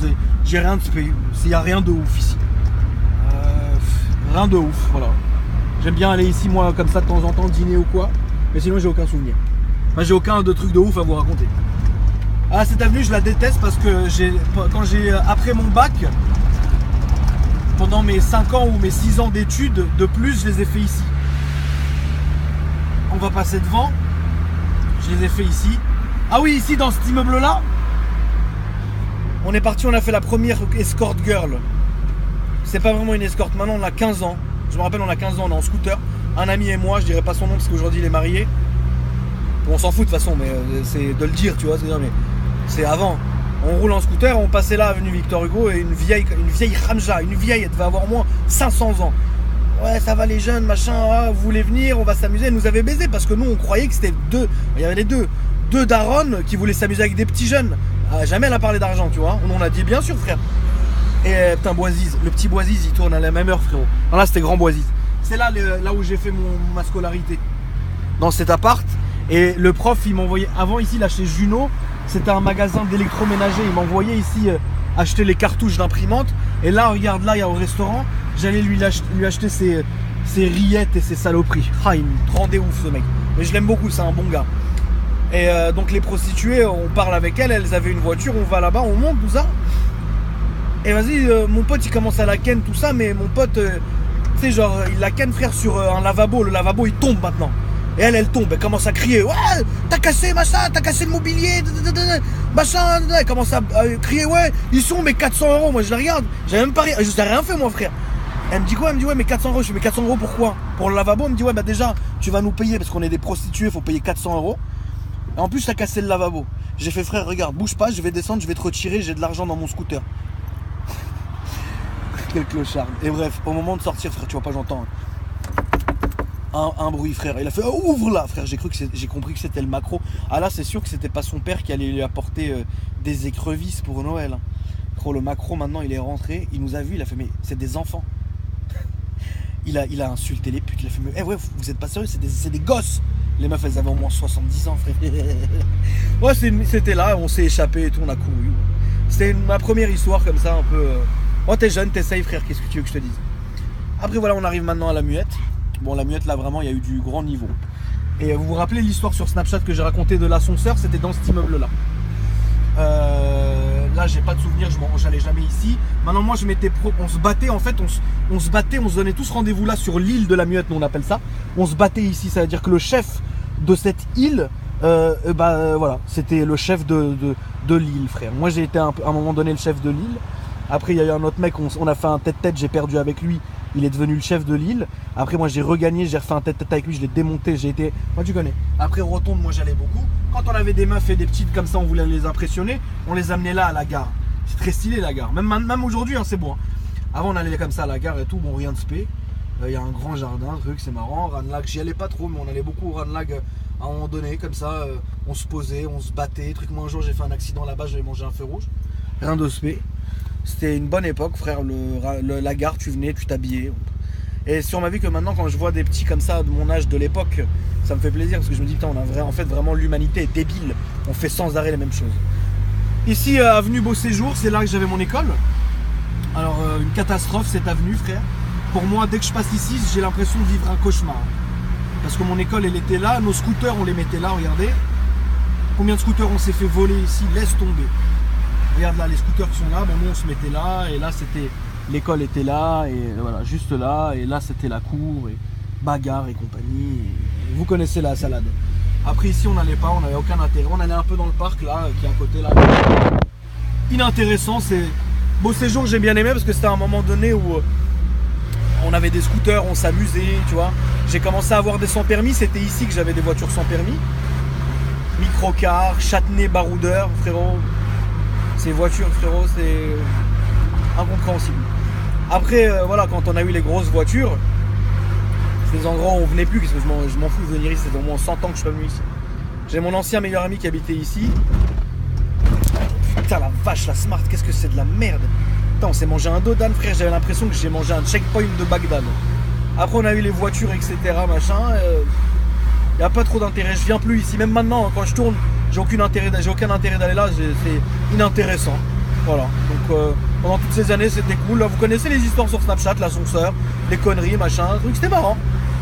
j'ai rien de spécial. Il n'y a rien de ouf ici. Rien de ouf, voilà. J'aime bien aller ici, moi, comme ça, de temps en temps, dîner ou quoi. Mais sinon, j'ai aucun souvenir. Enfin, j'ai aucun de truc de ouf à vous raconter. Ah, cette avenue, je la déteste parce que après mon bac, pendant mes 5 ans ou mes 6 ans d'études, de plus, je les ai fait ici. On va passer devant. Je les ai fait ici. Ah oui, ici, dans cet immeuble-là, on est parti, on a fait la première escort girl. C'est pas vraiment une escorte. Maintenant, on a 15 ans. Je me rappelle, on a 15 ans, on est en scooter. Un ami et moi, je dirais pas son nom parce qu'aujourd'hui, il est marié. Bon, on s'en fout de toute façon, mais c'est de le dire, tu vois. Mais c'est avant. On roule en scooter, on passait là, avenue Victor Hugo, et une vieille Ramja, une vieille, elle devait avoir au moins 500 ans. Ouais, ça va les jeunes, machin, ah, vous voulez venir, on va s'amuser. Elle nous avait baisé parce que nous, on croyait que c'était deux. Il y avait les deux darons qui voulaient s'amuser avec des petits jeunes. Ah, jamais elle a parlé d'argent, tu vois. On a dit bien sûr, frère. Et putain, Boisiz, le petit Boisiz, il tourne à la même heure, frérot. Non, là, c'était Grand Boisiz. C'est là où j'ai fait ma scolarité. Dans cet appart. Et le prof, il m'envoyait. Avant, ici, là, chez Juno, c'était un magasin d'électroménager. Il m'envoyait ici acheter les cartouches d'imprimante. Et là, regarde, là, il y a au restaurant. J'allais lui acheter ses rillettes et ses saloperies. Ah, il me rendait ouf, ce mec. Mais je l'aime beaucoup, c'est un bon gars. Et donc, les prostituées, on parle avec elles. Elles avaient une voiture, on va là-bas, on monte, tout ça. Et vas-y, mon pote, il commence à la ken, tout ça. Mais mon pote, tu sais, genre, il la ken, frère, sur un lavabo. Le lavabo, il tombe maintenant. Et elle tombe, elle commence à crier. Ouais, t'as cassé, machin, t'as cassé le mobilier, machin. Elle commence à crier, ouais, ils sont mes 400 €. Moi, je la regarde. J'avais même pas rien, je n'ai rien fait, moi, frère. Elle me dit quoi? Elle me dit, ouais, mais 400 €. Je fais, mais 400 € pourquoi? Pour le lavabo? Elle me dit, ouais, bah déjà, tu vas nous payer parce qu'on est des prostituées, faut payer 400 €. Et en plus, t'as cassé le lavabo. J'ai fait, frère, regarde, bouge pas, je vais descendre, je vais te retirer, j'ai de l'argent dans mon scooter. Quel clochard. Et bref, au moment de sortir, frère, tu vois pas, j'entends un bruit, frère. Il a fait ouvre là, frère. J'ai compris que c'était le macro. Ah là, c'est sûr que c'était pas son père qui allait lui apporter des écrevisses pour Noël. Gros, le macro maintenant, il est rentré. Il nous a vu. Il a fait mais c'est des enfants. Il a insulté les putes. Il a fait mais ouais, vous êtes pas sérieux, c'est des gosses. Les meufs, elles avaient au moins 70 ans, frère. Ouais, c'était là. On s'est échappé et tout. On a couru. C'était ma première histoire comme ça, un peu. Oh, t'es jeune, t'essayes, frère. Qu'est-ce que tu veux que je te dise? Après, voilà, on arrive maintenant à la Muette. Bon, la Muette, là, vraiment, il y a eu du grand niveau. Et vous vous rappelez l'histoire sur Snapchat que j'ai raconté de l'ascenseur? C'était dans cet immeuble-là. Là, j'ai pas de souvenir, j'allais jamais ici. Maintenant, moi, on se battait, en fait, on se battait, on se donnait tous rendez-vous là sur l'île de la Muette, nous, on appelle ça. On se battait ici, ça veut dire que le chef de cette île, voilà, c'était le chef de l'île, frère. Moi, j'ai été à un moment donné le chef de l'île. Après, il y a eu un autre mec, on a fait un tête-tête, j'ai perdu avec lui. Il est devenu le chef de l'île. Après, moi, j'ai regagné, j'ai refait un tête-tête avec lui, je l'ai démonté, j'ai été... Moi, tu connais. Après, Rotonde, moi, j'allais beaucoup. Quand on avait des meufs et des petites comme ça, on voulait les impressionner, on les amenait là, à la gare. C'est très stylé, la gare. Même aujourd'hui, hein, c'est bon. Hein. Avant, on allait comme ça à la gare et tout, bon, rien de spé. Il y a un grand jardin, truc, c'est marrant. Ranlag, j'y allais pas trop, mais on allait beaucoup au Ranlag à un moment donné, comme ça. On se posait, on se battait. Truc, moi, un jour, j'ai fait un accident là-bas, j'avais mangé un feu rouge. Rien de spé. C'était une bonne époque, frère. La gare, tu venais, tu t'habillais. Et si on m'a vu que maintenant, quand je vois des petits comme ça de mon âge de l'époque, ça me fait plaisir parce que je me dis, putain, en fait, vraiment, l'humanité est débile. On fait sans arrêt les mêmes choses. Ici, avenue Beau Séjour, c'est là que j'avais mon école. Alors, une catastrophe, cette avenue, frère. Pour moi, dès que je passe ici, j'ai l'impression de vivre un cauchemar. Parce que mon école, elle était là. Nos scooters, on les mettait là, regardez. Combien de scooters on s'est fait voler ici? Laisse tomber. Regarde là, les scooters qui sont là, bon, nous on se mettait là, et là c'était, l'école était là, et voilà, juste là, et là c'était la cour, et bagarre et compagnie, et vous connaissez la salade. Après ici on n'allait pas, on n'avait aucun intérêt, on allait un peu dans le parc là, qui est à côté là. Inintéressant, c'est Beau Séjour, j'ai bien aimé parce que c'était un moment donné où on avait des scooters, on s'amusait, tu vois. J'ai commencé à avoir des sans permis, c'était ici que j'avais des voitures sans permis. Microcar, châtenay, baroudeur, frérot. Ces voitures, frérot, c'est incompréhensible. Après, voilà, quand on a eu les grosses voitures, c'est des endroits où on venait plus, parce que je m'en fous de venir ici, c'est au moins 100 ans que je suis pas venu ici. J'ai mon ancien meilleur ami qui habitait ici. Putain, la vache, la Smart, qu'est-ce que c'est de la merde. Putain, on s'est mangé un dos d'âne, frère, j'avais l'impression que j'ai mangé un checkpoint de Bagdad. Après, on a eu les voitures, etc., machin. Il n'y a pas trop d'intérêt, je viens plus ici. Même maintenant, quand je tourne, j'ai aucun intérêt d'aller là, c'est inintéressant. Voilà, donc pendant toutes ces années, c'était cool. Là, vous connaissez les histoires sur Snapchat, l'ascenseur, les conneries, machin, truc, c'était marrant.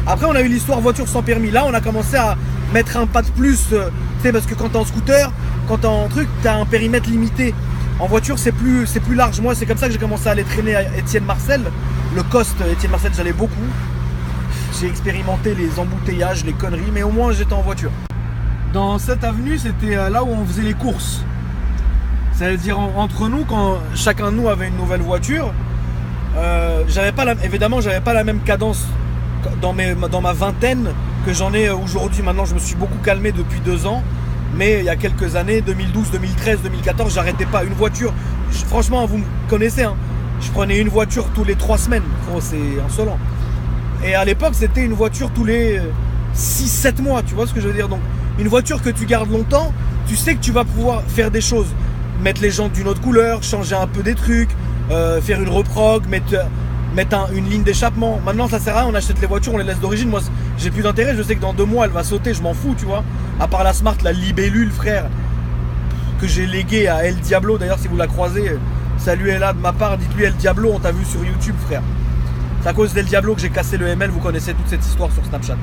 Après, on a eu l'histoire voiture sans permis. Là, on a commencé à mettre un pas de plus. Tu sais, parce que quand t'es en scooter, quand t'es en truc, t'as un périmètre limité. En voiture, c'est plus large. Moi, c'est comme ça que j'ai commencé à aller traîner à Étienne Marcel. Le Coste, Étienne Marcel, j'allais beaucoup. J'ai expérimenté les embouteillages, les conneries, mais au moins j'étais en voiture. Dans cette avenue, c'était là où on faisait les courses. C'est-à-dire entre nous, quand chacun de nous avait une nouvelle voiture, évidemment, j'avais pas la même cadence dans ma vingtaine que j'en ai aujourd'hui. Maintenant, je me suis beaucoup calmé depuis 2 ans. Mais il y a quelques années, 2012, 2013, 2014, j'arrêtais pas. Une voiture, franchement, vous me connaissez, hein, je prenais une voiture tous les 3 semaines. Oh, c'est insolent. Et à l'époque, c'était une voiture tous les 6-7 mois, tu vois ce que je veux dire. Donc, une voiture que tu gardes longtemps, tu sais que tu vas pouvoir faire des choses. Mettre les jantes d'une autre couleur, changer un peu des trucs, faire une reprog, mettre une ligne d'échappement. Maintenant, ça sert à rien, on achète les voitures, on les laisse d'origine. Moi, j'ai plus d'intérêt, je sais que dans 2 mois, elle va sauter, je m'en fous, tu vois. À part la Smart, la Libellule, frère, que j'ai léguée à El Diablo. D'ailleurs, si vous la croisez, salut elle là de ma part, dites-lui El Diablo, on t'a vu sur YouTube, frère. C'est à cause d'El Diablo que j'ai cassé le ML, vous connaissez toute cette histoire sur Snapchat.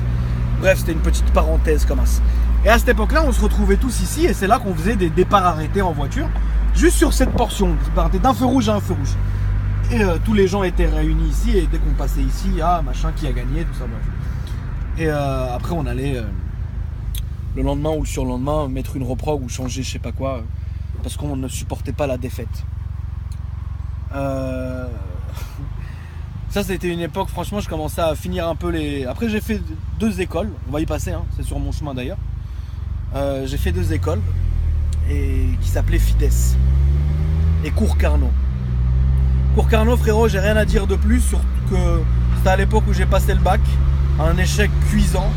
Bref, c'était une petite parenthèse comme ça. Et à cette époque-là, on se retrouvait tous ici et c'est là qu'on faisait des départs arrêtés en voiture, juste sur cette portion, qui partait d'un feu rouge à un feu rouge. Et tous les gens étaient réunis ici et dès qu'on passait ici, machin qui a gagné, tout ça, bref. Et après, on allait le lendemain ou le surlendemain mettre une reprog ou changer je sais pas quoi, parce qu'on ne supportait pas la défaite. Ça, c'était une époque, franchement, je commençais à finir un peu les... Après, j'ai fait 2 écoles, on va y passer, hein, c'est sur mon chemin d'ailleurs. J'ai fait 2 écoles, et qui s'appelaient Fides et Cours Carnot. Cours Carnot, frérot, j'ai rien à dire de plus, surtout que c'était à l'époque où j'ai passé le bac, un échec cuisant.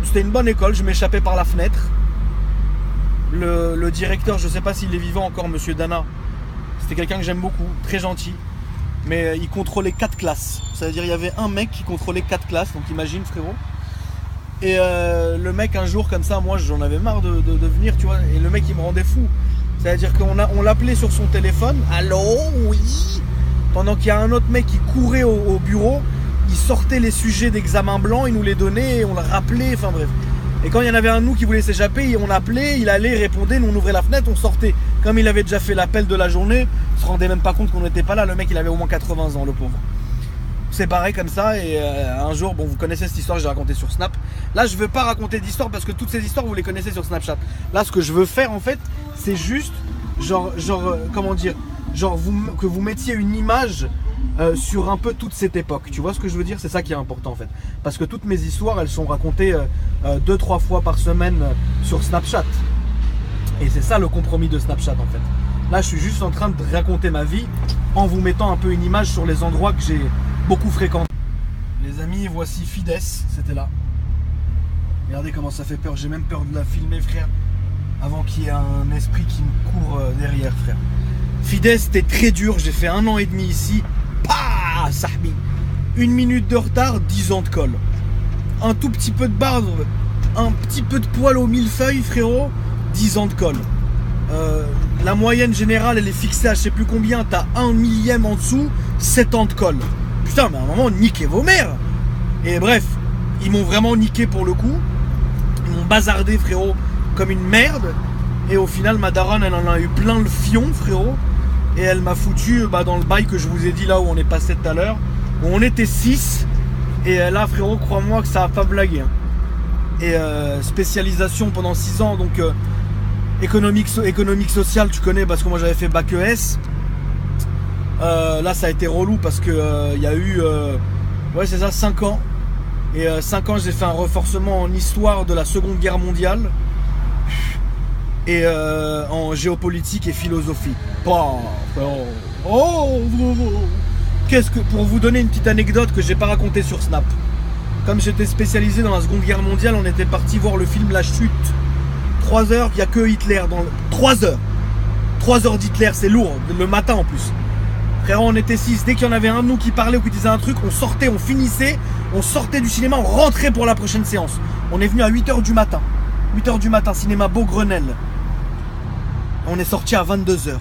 C'était une bonne école, je m'échappais par la fenêtre. Le directeur, je sais pas s'il est vivant encore, monsieur Dana, c'était quelqu'un que j'aime beaucoup, très gentil. Mais il contrôlait 4 classes. C'est-à-dire il y avait un mec qui contrôlait 4 classes. Donc imagine, frérot. Et le mec, un jour comme ça, moi j'en avais marre de venir, tu vois. Et le mec il me rendait fou. C'est-à-dire qu'on l'appelait sur son téléphone. Allô, oui. Pendant qu'il y a un autre mec qui courait au bureau. Il sortait les sujets d'examen blanc, il nous les donnait, et on le rappelait, enfin bref. Et quand il y en avait un de nous qui voulait s'échapper, on appelait, il allait, répondait, nous on ouvrait la fenêtre, on sortait. Comme il avait déjà fait l'appel de la journée, on se rendait même pas compte qu'on n'était pas là, le mec il avait au moins 80 ans, le pauvre. C'est pareil comme ça, et un jour, bon vous connaissez cette histoire, j'ai raconté sur Snap. Là je veux pas raconter d'histoire parce que toutes ces histoires vous les connaissez sur Snapchat. Là ce que je veux faire en fait, c'est juste, comment dire, que vous mettiez une image sur un peu toute cette époque. Tu vois ce que je veux dire? C'est ça qui est important en fait. Parce que toutes mes histoires, elles sont racontées 2-3 fois par semaine sur Snapchat. Et c'est ça le compromis de Snapchat en fait. Là, je suis juste en train de raconter ma vie en vous mettant un peu une image sur les endroits que j'ai beaucoup fréquentés. Les amis, voici Fides, c'était là. Regardez comment ça fait peur. J'ai même peur de la filmer, frère, avant qu'il y ait un esprit qui me court derrière, frère. Fidesz, c'était très dur. J'ai fait 1 an et demi ici. Pah, sahbi. 1 minute de retard, 10 ans de colle. Un tout petit peu de barbe, un petit peu de poil au millefeuille, frérot, 10 ans de colle. La moyenne générale, elle est fixée à je sais plus combien. T'as 1 millième en dessous, 7 ans de colle. Putain, mais à un moment, niquez vos mères. Et bref, ils m'ont vraiment niqué pour le coup. Ils m'ont bazardé, frérot, comme une merde. Et au final, ma daronne, elle en a eu plein le fion, frérot. Et elle m'a foutu dans le bail que je vous ai dit là où on est passé tout à l'heure. Où on était 6. Et là, frérot, crois-moi que ça va pas blaguer. Hein. Et spécialisation pendant 6 ans, donc économique sociale, tu connais, parce que moi j'avais fait bac ES. Là, ça a été relou parce que il y a eu, ouais, c'est ça, 5 ans. Et 5 ans, j'ai fait un renforcement en histoire de la Seconde Guerre mondiale. Et en géopolitique et philosophie. Qu'est-ce que, pour vous donner une petite anecdote que j'ai pas racontée sur Snap. Comme j'étais spécialisé dans la Seconde Guerre mondiale, on était parti voir le film La Chute. 3 heures, il n'y a que Hitler dans le... 3 heures. 3 heures d'Hitler, c'est lourd, le matin en plus. Frérot, on était 6. Dès qu'il y en avait un de nous qui parlait ou qui disait un truc, on sortait, on finissait, on sortait du cinéma, on rentrait pour la prochaine séance. On est venu à 8h du matin. 8h du matin, cinéma Beaugrenelle. On est sorti à 22h.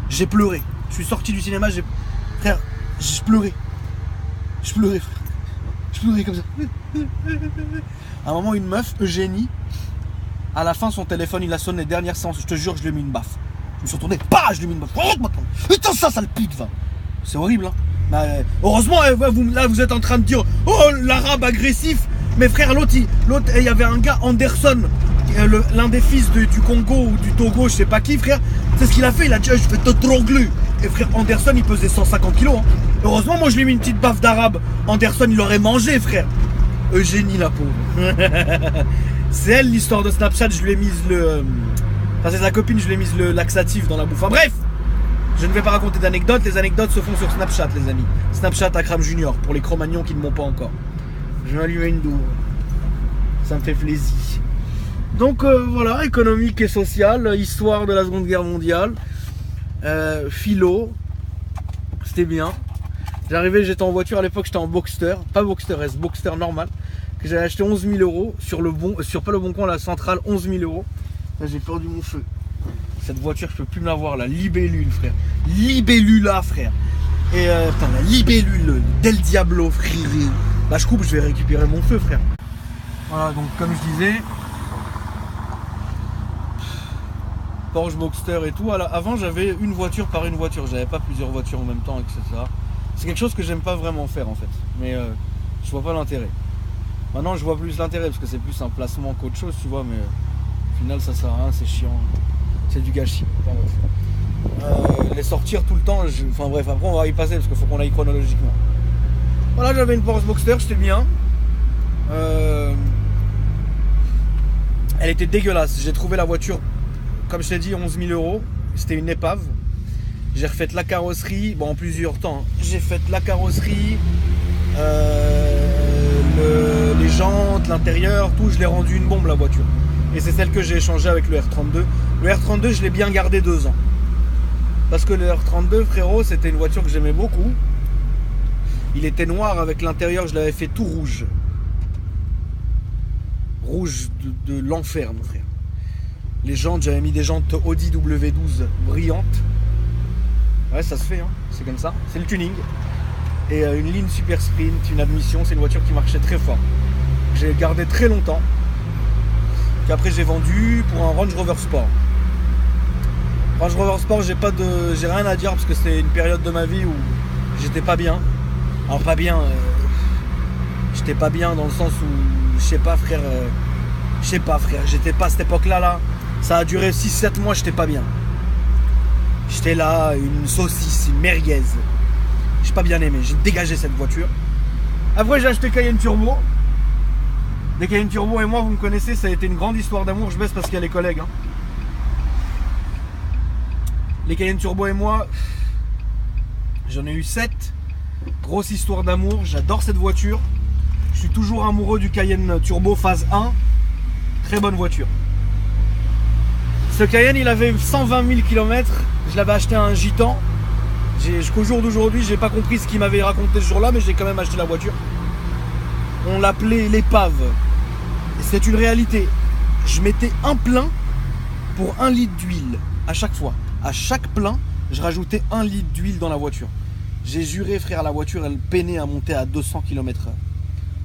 J'ai pleuré. Je suis sorti du cinéma, frère, je pleurais. Je pleurais, frère. Je pleurais comme ça. À un moment, une meuf, Eugénie, à la fin, son téléphone, il a sonné, dernière séance. Je te jure, je lui ai mis une baffe. Je me suis retourné, je lui ai mis une baffe. Putain, ça le pique, va. C'est horrible, hein. Bah, heureusement, là, vous êtes en train de dire, oh, l'arabe agressif. Mais frère, l'autre, il y avait un gars, Anderson, l'un des fils du Congo ou du Togo, je sais pas qui, frère. C'est ce qu'il a fait, il a dit, je vais te trangler. Et frère, Anderson, il pesait 150 kilos. Hein. Heureusement, moi, je lui ai mis une petite baffe d'arabe. Anderson, il aurait mangé, frère. Eugénie, la pauvre. C'est elle, l'histoire de Snapchat. Je lui ai mis Enfin, c'est sa copine, je lui ai mis le laxatif dans la bouffe. Enfin, bref, je ne vais pas raconter d'anecdotes. Les anecdotes se font sur Snapchat, les amis. Snapchat Akram Junior, pour les Cro-Magnons qui ne m'ont pas encore. Je vais allumer une douce. Ça me fait plaisir. Donc, voilà, économique et social, histoire de la Seconde Guerre mondiale. Philo, c'était bien. J'arrivais, j'étais en voiture à l'époque, j'étais en Boxster, pas Boxster S, Boxster normal, que j'avais acheté 11 000 € sur pas le bon coin, la centrale, 11 000 €. Là, j'ai perdu mon feu. Cette voiture, je peux plus me la voir, la libellule, frère. Libellula, frère. Et putain, la libellule, Del Diablo, frère. Bah, je coupe, je vais récupérer mon feu, frère. Voilà, donc comme je disais, Porsche Boxster et tout. Avant, j'avais une voiture par une voiture. J'avais pas plusieurs voitures en même temps, etc. C'est quelque chose que j'aime pas vraiment faire en fait. Mais je vois pas l'intérêt. Maintenant, je vois plus l'intérêt parce que c'est plus un placement qu'autre chose, tu vois. Mais au final, ça sert à rien, c'est chiant. C'est du gâchis. Enfin, bref. Les sortir tout le temps, enfin bref, après on va y passer parce qu'il faut qu'on aille chronologiquement. Voilà, j'avais une Porsche Boxster, c'était bien. Elle était dégueulasse. J'ai trouvé la voiture, comme je t'ai dit, 11 000 €. C'était une épave. J'ai refait la carrosserie, bon en plusieurs temps. J'ai fait la carrosserie, les jantes, l'intérieur, tout. Je l'ai rendu une bombe la voiture. Et c'est celle que j'ai échangée avec le R32. Le R32, je l'ai bien gardé 2 ans. Parce que le R32, frérot, c'était une voiture que j'aimais beaucoup. Il était noir avec l'intérieur, je l'avais fait tout rouge. Rouge de l'enfer, mon frère. Les jantes, j'avais mis des jantes Audi W12 brillantes. Ouais, ça se fait, hein. C'est comme ça. C'est le tuning. Et une ligne super sprint, une admission. C'est une voiture qui marchait très fort. J'ai gardé très longtemps. Puis après, j'ai vendu pour un Range Rover Sport. Range Rover Sport, j'ai rien à dire parce que c'était une période de ma vie où j'étais pas bien. Alors, pas bien. J'étais pas bien dans le sens où, je sais pas, frère. J'étais pas à cette époque-là, là. Ça a duré 6-7 mois, j'étais pas bien. J'étais là, une saucisse, une merguez. J'ai pas bien aimé, j'ai dégagé cette voiture. Après, j'ai acheté Cayenne Turbo. Les Cayenne Turbo et moi, vous me connaissez, ça a été une grande histoire d'amour. Je baisse parce qu'il y a les collègues. Hein. Les Cayenne Turbo et moi, j'en ai eu 7. Grosse histoire d'amour, j'adore cette voiture. Je suis toujours amoureux du Cayenne Turbo phase 1. Très bonne voiture. Ce Cayenne, il avait 120 000 km. Je l'avais acheté à un gitan. Jusqu'au jour d'aujourd'hui, j'ai pas compris ce qu'il m'avait raconté ce jour-là, mais j'ai quand même acheté la voiture. On l'appelait l'épave. Et c'est une réalité. Je mettais un plein pour 1 litre d'huile à chaque fois. À chaque plein, je rajoutais 1 litre d'huile dans la voiture. J'ai juré, frère, la voiture, elle peinait à monter à 200 km/h.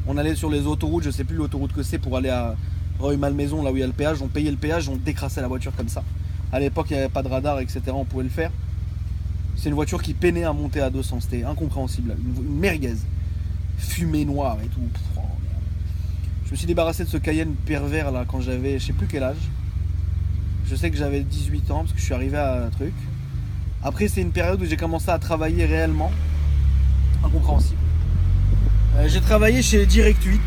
On allait sur les autoroutes, je sais plus l'autoroute que c'est, pour aller à Rueil-Malmaison, là où il y a le péage. On payait le péage, on décrassait la voiture comme ça. À l'époque, il n'y avait pas de radar, etc. On pouvait le faire. C'est une voiture qui peinait à monter à 200. C'était incompréhensible. Une merguez. Fumée noire et tout. Oh, je me suis débarrassé de ce Cayenne pervers là quand j'avais, je sais plus quel âge. Je sais que j'avais 18 ans parce que je suis arrivé à un truc. Après, c'est une période où j'ai commencé à travailler réellement. Incompréhensible. J'ai travaillé chez Direct 8.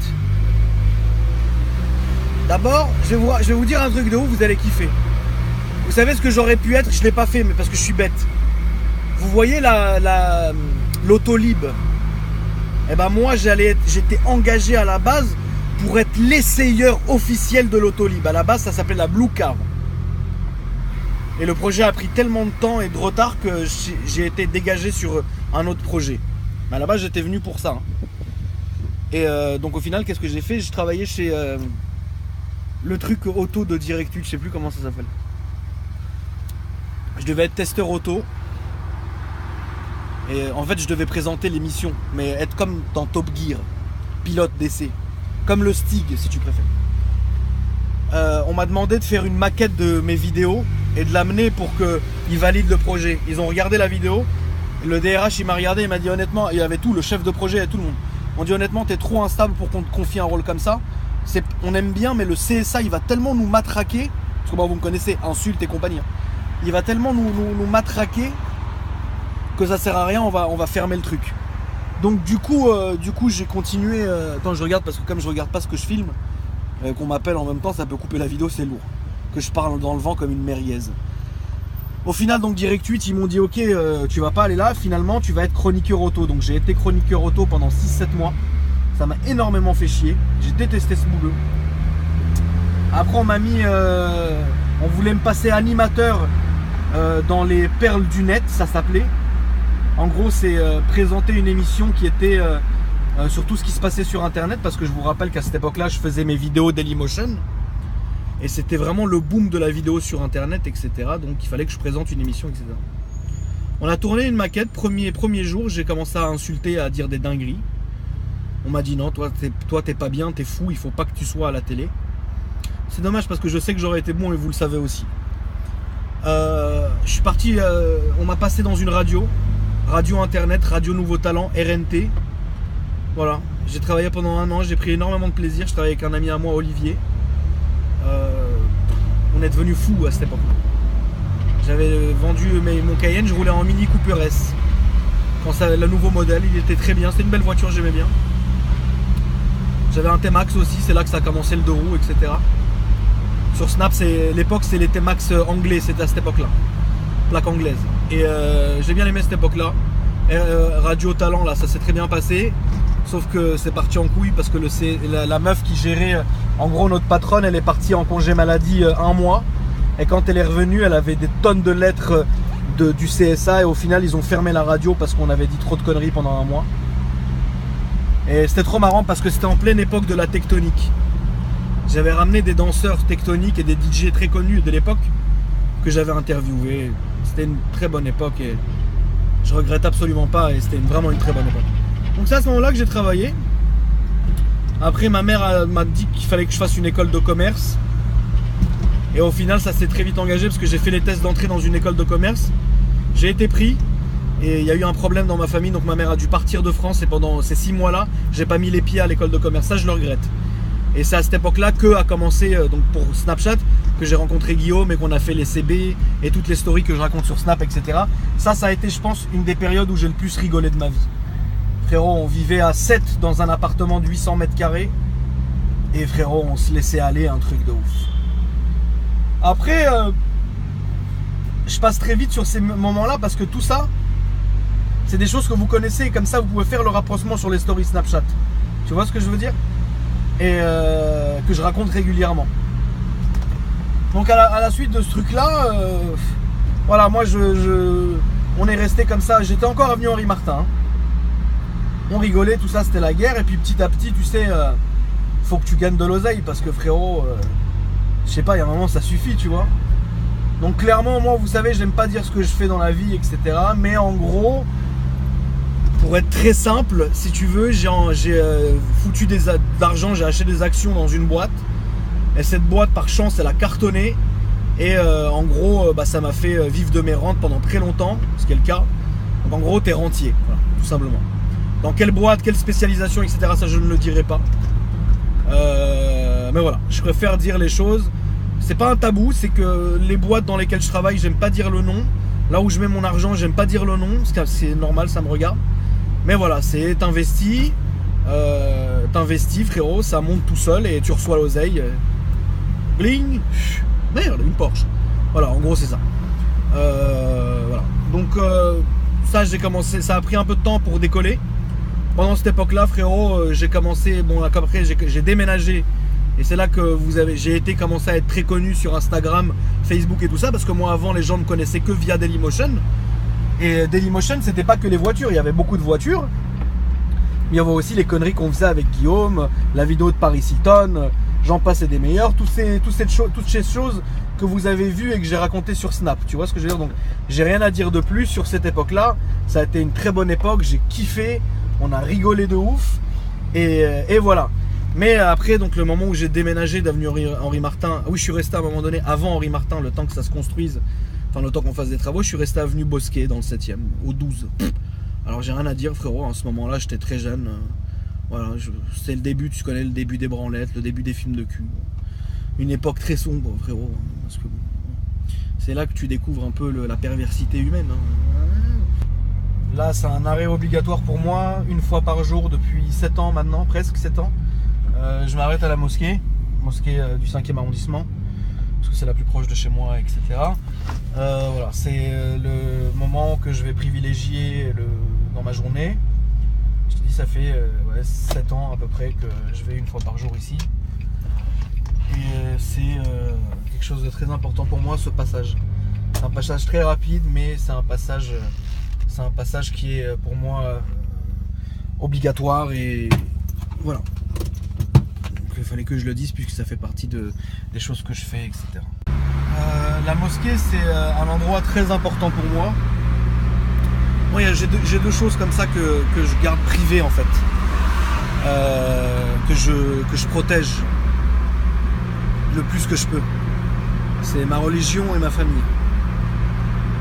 D'abord, je vais vous dire un truc de ouf, vous allez kiffer. Vous savez ce que j'aurais pu être, je ne l'ai pas fait, mais parce que je suis bête. Vous voyez l'autolib. Eh ben moi, j'étais engagé à la base pour être l'essayeur officiel de l'autolib. À la base, ça s'appelait la Blue Car. Et le projet a pris tellement de temps et de retard que j'ai été dégagé sur un autre projet. Mais à la base, j'étais venu pour ça. Et donc au final, qu'est-ce que j'ai fait? J'ai travaillé chez le truc auto de Direct 8, je sais plus comment ça s'appelle. Je devais être testeur auto. Et en fait, je devais présenter l'émission, mais être comme dans Top Gear, pilote d'essai, comme le Stig si tu préfères. On m'a demandé de faire une maquette de mes vidéos et de l'amener pour qu'ils valident le projet. Ils ont regardé la vidéo, le DRH il m'a regardé, il m'a dit honnêtement, il y avait tout, le chef de projet et tout le monde. On dit honnêtement, t'es trop instable pour qu'on te confie un rôle comme ça. On aime bien, mais le CSA il va tellement nous matraquer, parce que bon, vous me connaissez, insultes et compagnie. Il va tellement nous matraquer que ça sert à rien, on va fermer le truc. Donc du coup j'ai continué. Attends, je regarde parce que comme je regarde pas ce que je filme, qu'on m'appelle en même temps, ça peut couper la vidéo, c'est lourd. Que je parle dans le vent comme une merguez. Au final, donc Direct 8, ils m'ont dit ok, tu vas pas aller là, finalement tu vas être chroniqueur auto. Donc j'ai été chroniqueur auto pendant 6-7 mois. Ça m'a énormément fait chier. J'ai détesté ce boulot. Après on m'a mis, on voulait me passer animateur dans les perles du net, ça s'appelait. En gros, c'est présenter une émission qui était sur tout ce qui se passait sur internet, parce que je vous rappelle qu'à cette époque-là, je faisais mes vidéos Dailymotion et c'était vraiment le boom de la vidéo sur internet, etc. Donc il fallait que je présente une émission, etc. On a tourné une maquette. Premier jour, j'ai commencé à insulter, à dire des dingueries. On m'a dit non, toi t'es pas bien, t'es fou, il faut pas que tu sois à la télé. C'est dommage parce que je sais que j'aurais été bon et vous le savez aussi. Je suis parti, on m'a passé dans une radio internet, radio Nouveau Talent, RNT. Voilà, j'ai travaillé pendant 1 an, j'ai pris énormément de plaisir. Je travaillais avec un ami à moi, Olivier. On est devenu fou à cette époque-là. J'avais vendu mon Cayenne, je roulais en Mini Cooper S. Quand ça, le nouveau modèle, il était très bien, c'était une belle voiture, j'aimais bien. J'avais un T-Max aussi, c'est là que ça a commencé le 2 roues, etc. Sur Snap, l'époque, c'est les T-Max anglais, c'était à cette époque-là. Plaque anglaise. Et j'ai bien aimé cette époque-là. Radio Talent, là, ça s'est très bien passé. Sauf que c'est parti en couille parce que la meuf qui gérait, en gros, notre patronne, elle est partie en congé maladie 1 mois. Et quand elle est revenue, elle avait des tonnes de lettres du CSA. Et au final, ils ont fermé la radio parce qu'on avait dit trop de conneries pendant 1 mois. Et c'était trop marrant parce que c'était en pleine époque de la tectonique. J'avais ramené des danseurs tectoniques et des DJ très connus de l'époque que j'avais interviewés. C'était une très bonne époque et je regrette absolument pas. Et c'était vraiment une très bonne époque. Donc c'est à ce moment-là que j'ai travaillé. Après, ma mère m'a dit qu'il fallait que je fasse une école de commerce. Et au final, ça s'est très vite engagé parce que j'ai fait les tests d'entrée dans une école de commerce. J'ai été pris et il y a eu un problème dans ma famille. Donc ma mère a dû partir de France et pendant ces 6 mois-là, j'ai pas mis les pieds à l'école de commerce. Ça, je le regrette. Et c'est à cette époque-là que a commencé, donc pour Snapchat, que j'ai rencontré Guillaume et qu'on a fait les CB et toutes les stories que je raconte sur Snap, etc. Ça a été, je pense, une des périodes où j'ai le plus rigolé de ma vie. Frérot, on vivait à 7 dans un appartement de 800 mètres carrés. Et frérot, on se laissait aller, un truc de ouf. Après, je passe très vite sur ces moments-là parce que tout ça, c'est des choses que vous connaissez. Et comme ça, vous pouvez faire le rapprochement sur les stories Snapchat. Tu vois ce que je veux dire? Et que je raconte régulièrement. Donc à la suite de ce truc-là, voilà, moi on est resté comme ça. J'étais encore avenue Henri Martin. Hein. On rigolait, tout ça, c'était la guerre. Et puis petit à petit, tu sais, faut que tu gagnes de l'oseille parce que frérot, je sais pas, il y a un moment ça suffit, tu vois. Donc clairement, moi, vous savez, j'aime pas dire ce que je fais dans la vie, etc. Mais en gros, pour être très simple, si tu veux, j'ai foutu d'argent, j'ai acheté des actions dans une boîte. Et cette boîte, par chance, elle a cartonné. Et en gros, ça m'a fait vivre de mes rentes pendant très longtemps, ce qui est le cas. Donc en gros, t'es rentier, voilà, tout simplement. Dans quelle boîte, quelle spécialisation, etc. Ça, je ne le dirai pas. Mais voilà, je préfère dire les choses. C'est pas un tabou, c'est que les boîtes dans lesquelles je travaille, j'aime pas dire le nom. Là où je mets mon argent, j'aime pas dire le nom, parce que c'est normal, ça me regarde. Mais voilà, c'est t'investis, frérot, ça monte tout seul et tu reçois l'oseille. Bling, merde, une Porsche. Voilà, en gros c'est ça. Voilà. Donc ça, j'ai commencé, ça a pris un peu de temps pour décoller. Pendant cette époque-là, frérot, j'ai commencé, bon après j'ai déménagé. Et c'est là que j'ai commencé à être très connu sur Instagram, Facebook et tout ça, parce que moi avant les gens me connaissaient que via Dailymotion. Et Dailymotion, c'était pas que les voitures, il y avait beaucoup de voitures. Mais il y avait aussi les conneries qu'on faisait avec Guillaume, la vidéo de Paris Hilton, j'en passais des meilleurs, toutes ces choses que vous avez vues et que j'ai racontées sur Snap. Tu vois ce que je veux dire? Donc j'ai rien à dire de plus sur cette époque-là. Ça a été une très bonne époque, j'ai kiffé, on a rigolé de ouf. Et voilà. Mais après, donc le moment où j'ai déménagé d'avenue Henri Martin, oui, je suis resté à un moment donné avant Henri Martin, le temps que ça se construise, enfin le temps qu'on fasse des travaux, je suis resté avenue Bosquet dans le 7e, au 12. Alors j'ai rien à dire, frérot, en ce moment-là, j'étais très jeune. Voilà, c'est le début, tu connais le début des branlettes, le début des films de cul. Une époque très sombre, frérot. Parce que c'est là que tu découvres un peu la perversité humaine. Là, c'est un arrêt obligatoire pour moi, une fois par jour depuis 7 ans maintenant, presque 7 ans. Je m'arrête à la mosquée du 5e arrondissement, parce que c'est la plus proche de chez moi, etc. Voilà, c'est le moment que je vais privilégier dans ma journée. Je te dis, ça fait 7 ans à peu près que je vais une fois par jour ici. Et c'est quelque chose de très important pour moi, ce passage. C'est un passage très rapide, mais c'est un passage qui est pour moi obligatoire et voilà. Donc, il fallait que je le dise puisque ça fait partie des choses que je fais, etc. La mosquée, c'est un endroit très important pour moi. Moi, j'ai deux choses comme ça que je garde privées en fait, que je protège le plus que je peux. C'est ma religion et ma famille.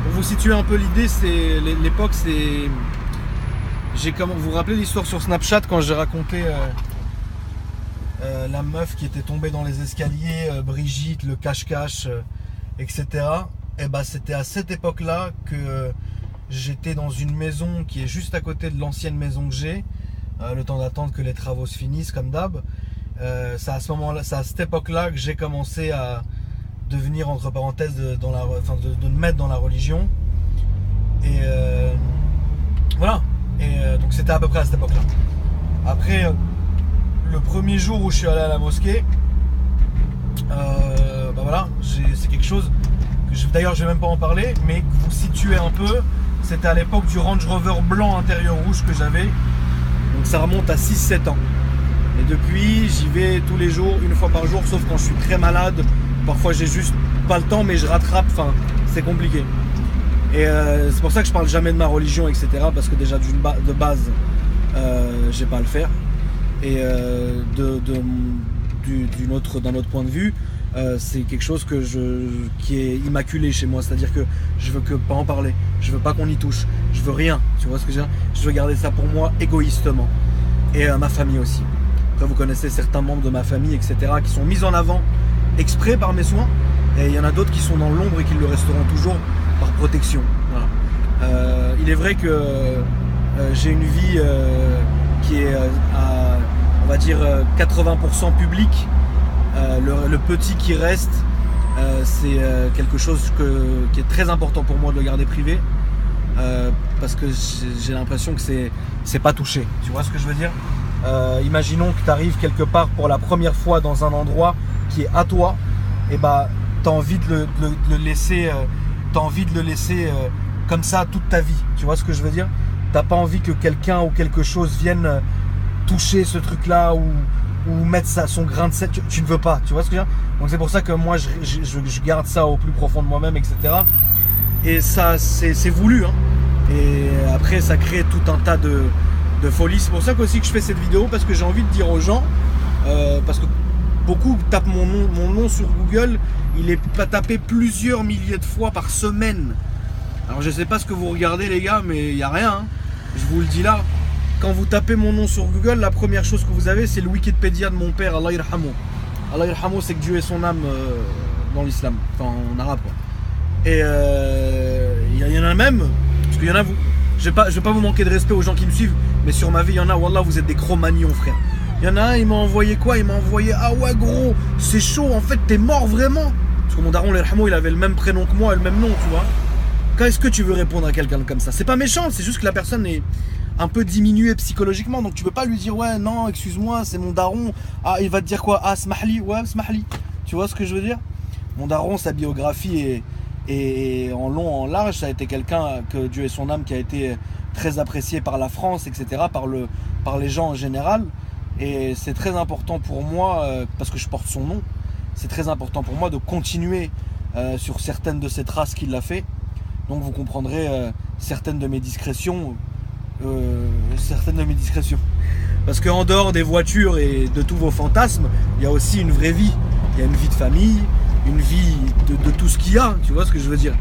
Pour vous situer un peu l'idée, c'est l'époque, c'est... Vous vous rappelez l'histoire sur Snapchat quand j'ai raconté la meuf qui était tombée dans les escaliers, Brigitte, le cache-cache, etc. Et bah c'était à cette époque-là que j'étais dans une maison qui est juste à côté de l'ancienne maison que j'ai, le temps d'attendre que les travaux se finissent comme d'hab. C'est à ce moment-là, c'est à cette époque-là que j'ai commencé à devenir entre parenthèses de me mettre dans la religion. Et voilà. Et donc c'était à peu près à cette époque-là. Après, le premier jour où je suis allé à la mosquée, bah voilà, c'est quelque chose que d'ailleurs je vais même pas en parler, mais que vous situez un peu. C'était à l'époque du Range Rover blanc intérieur rouge que j'avais. Donc ça remonte à 6-7 ans. Et depuis, j'y vais tous les jours, une fois par jour, sauf quand je suis très malade. Parfois j'ai juste pas le temps, mais je rattrape, enfin c'est compliqué. Et c'est pour ça que je parle jamais de ma religion, etc. Parce que déjà de base, j'ai pas à le faire. Et d'un autre point de vue, c'est quelque chose qui est immaculé chez moi. C'est-à-dire que je veux pas en parler, je veux pas qu'on y touche, je veux rien. Tu vois ce que je veux dire? Je veux garder ça pour moi égoïstement. Et ma famille aussi. Après vous connaissez certains membres de ma famille, etc. qui sont mis en avant exprès par mes soins. Et il y en a d'autres qui sont dans l'ombre et qui le resteront toujours par protection. Voilà. Il est vrai que j'ai une vie qui est à, on va dire, 80% publique. Le petit qui reste, c'est quelque chose qui est très important pour moi de le garder privé. Parce que j'ai l'impression que c'est pas touché. Tu vois ce que je veux dire? Imaginons que tu arrives quelque part pour la première fois dans un endroit qui est à toi. Et bah t'as envie de le laisser, t'as envie de le laisser comme ça toute ta vie. Tu vois ce que je veux dire? T'as pas envie que quelqu'un ou quelque chose vienne toucher ce truc-là ou mettre son grain de sel. Tu ne veux pas, tu vois ce que je veux dire? Donc c'est pour ça que moi je garde ça au plus profond de moi-même, etc. Et ça c'est voulu, hein. Et après ça crée tout un tas de folie. C'est pour ça aussi que je fais cette vidéo, parce que j'ai envie de dire aux gens, parce que beaucoup tapent mon nom sur Google, il est tapé plusieurs milliers de fois par semaine. Alors je sais pas ce que vous regardez les gars, mais il n'y a rien, hein. Je vous le dis là, quand vous tapez mon nom sur Google, la première chose que vous avez, c'est le Wikipédia de mon père, Allah Irhamou. Allah Irhamou, c'est que Dieu ait son âme dans l'islam, enfin en arabe quoi. Et il y en a même, parce qu'il y en a, je vais pas vous manquer de respect aux gens qui me suivent, mais sur ma vie, il y en a, wallah, vous êtes des Cro-Magnons, frère. Il y en a un, il m'a envoyé quoi? Il m'a envoyé, ah ouais gros, c'est chaud, en fait t'es mort vraiment. Parce que mon daron, l'Irhamou, il avait le même prénom que moi et le même nom, tu vois. Qu'est-ce que tu veux répondre à quelqu'un comme ça? C'est pas méchant, c'est juste que la personne est un peu diminuée psychologiquement, donc tu peux pas lui dire ouais non excuse-moi c'est mon daron. Ah il va te dire quoi? Ah smahli, ouais smahli. Tu vois ce que je veux dire? Mon daron, sa biographie et en long en large, ça a été quelqu'un que Dieu ait son âme, qui a été très apprécié par la France, etc., par les gens en général. Et c'est très important pour moi, parce que je porte son nom, c'est très important pour moi de continuer sur certaines de ces traces qu'il a fait. Donc vous comprendrez certaines de mes discrétions. Parce qu'en dehors des voitures et de tous vos fantasmes, il y a aussi une vraie vie. Il y a une vie de famille, une vie de tout ce qu'il y a, tu vois ce que je veux dire.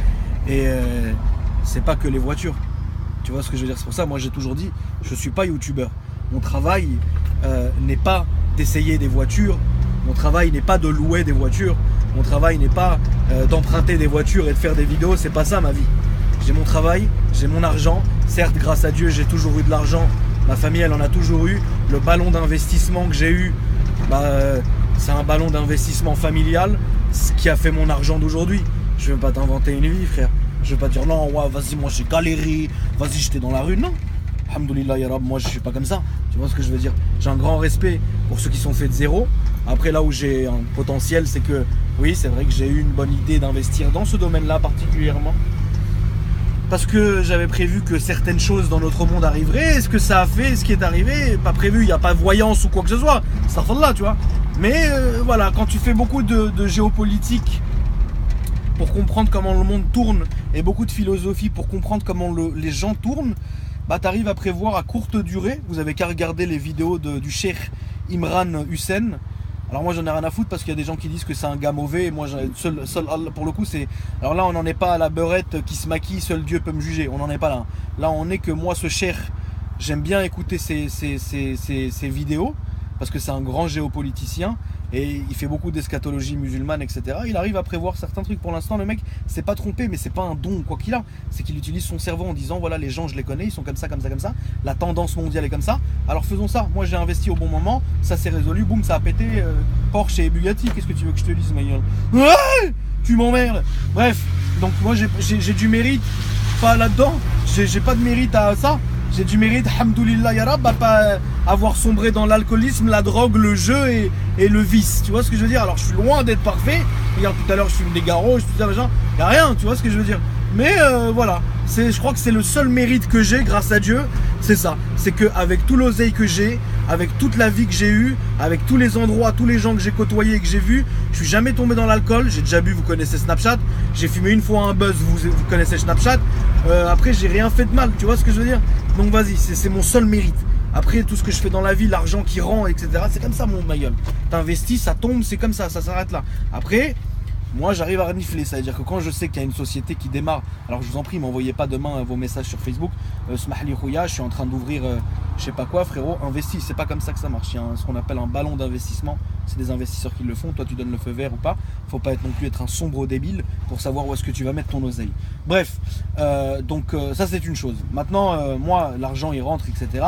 Et c'est pas que les voitures, tu vois ce que je veux dire. C'est pour ça, moi j'ai toujours dit, je suis pas youtubeur. Mon travail n'est pas d'essayer des voitures, mon travail n'est pas de louer des voitures, mon travail n'est pas d'emprunter des voitures et de faire des vidéos, c'est pas ça ma vie. J'ai mon travail, j'ai mon argent, certes grâce à Dieu j'ai toujours eu de l'argent, ma famille elle en a toujours eu, le ballon d'investissement que j'ai eu, c'est un ballon d'investissement familial, ce qui a fait mon argent d'aujourd'hui. Je vais pas t'inventer une vie frère, je vais pas dire non ouais, vas-y moi j'ai galéré, vas-y j'étais dans la rue, non. Alhamdoulilah ya Rab, moi je suis pas comme ça, tu vois ce que je veux dire. J'ai un grand respect pour ceux qui sont faits de zéro. Après là où j'ai un potentiel, c'est que oui c'est vrai que j'ai eu une bonne idée d'investir dans ce domaine-là particulièrement, parce que j'avais prévu que certaines choses dans notre monde arriveraient. Est-ce que ça a fait? Ce qui est arrivé, pas prévu, il n'y a pas de voyance ou quoi que ce soit, ça fait là, tu vois. Mais voilà, quand tu fais beaucoup de géopolitique pour comprendre comment le monde tourne, et beaucoup de philosophie pour comprendre comment les gens tournent, bah tu arrives à prévoir à courte durée. Vous avez qu'à regarder les vidéos du cheikh Imran Hussein. Alors moi j'en ai rien à foutre, parce qu'il y a des gens qui disent que c'est un gars mauvais, et moi seul pour le coup c'est... Alors là on n'en est pas à la beurette qui se maquille, seul Dieu peut me juger, on n'en est pas là. Là on est que moi ce cheikh, j'aime bien écouter ses vidéos, parce que c'est un grand géopoliticien, et il fait beaucoup d'eschatologie musulmane, etc. Il arrive à prévoir certains trucs. Pour l'instant le mec s'est pas trompé, mais c'est pas un don quoi qu'il a, c'est qu'il utilise son cerveau en disant voilà les gens je les connais, ils sont comme ça, comme ça, comme ça, la tendance mondiale est comme ça, alors faisons ça. Moi j'ai investi au bon moment, ça s'est résolu, boum ça a pété, Porsche et Bugatti, qu'est-ce que tu veux que je te dise ma gueule? Ouais, tu m'emmerdes. Bref, donc moi j'ai du mérite, pas là-dedans, j'ai pas de mérite à ça. J'ai du mérite, hamdoulillah ya Rab, à pas avoir sombré dans l'alcoolisme, la drogue, le jeu et le vice. Tu vois ce que je veux dire? Alors je suis loin d'être parfait. Regarde, tout à l'heure je fume des garrots, je fais ça, machin. Y a rien, tu vois ce que je veux dire? Mais voilà, je crois que c'est le seul mérite que j'ai grâce à Dieu, c'est ça. C'est qu'avec tout l'oseille que j'ai, avec toute la vie que j'ai eue, avec tous les endroits, tous les gens que j'ai côtoyés et que j'ai vus, je suis jamais tombé dans l'alcool. J'ai déjà bu, vous connaissez Snapchat. J'ai fumé une fois un buzz, vous connaissez Snapchat. Après j'ai rien fait de mal, tu vois ce que je veux dire? Donc vas-y, c'est mon seul mérite. Après tout ce que je fais dans la vie, l'argent qui rend, etc. C'est comme ça ma gueule. T'investis, ça tombe, c'est comme ça s'arrête là. Après, moi j'arrive à renifler, ça veut dire que quand je sais qu'il y a une société qui démarre, alors je vous en prie, m'envoyez pas demain vos messages sur Facebook, Smahli Rouya, je suis en train d'ouvrir je sais pas quoi frérot, investis, c'est pas comme ça que ça marche, il y a ce qu'on appelle un ballon d'investissement, c'est des investisseurs qui le font, toi tu donnes le feu vert ou pas, faut pas non plus être un sombre débile pour savoir où est-ce que tu vas mettre ton oseille. Bref, donc ça c'est une chose. Maintenant moi l'argent il rentre, etc.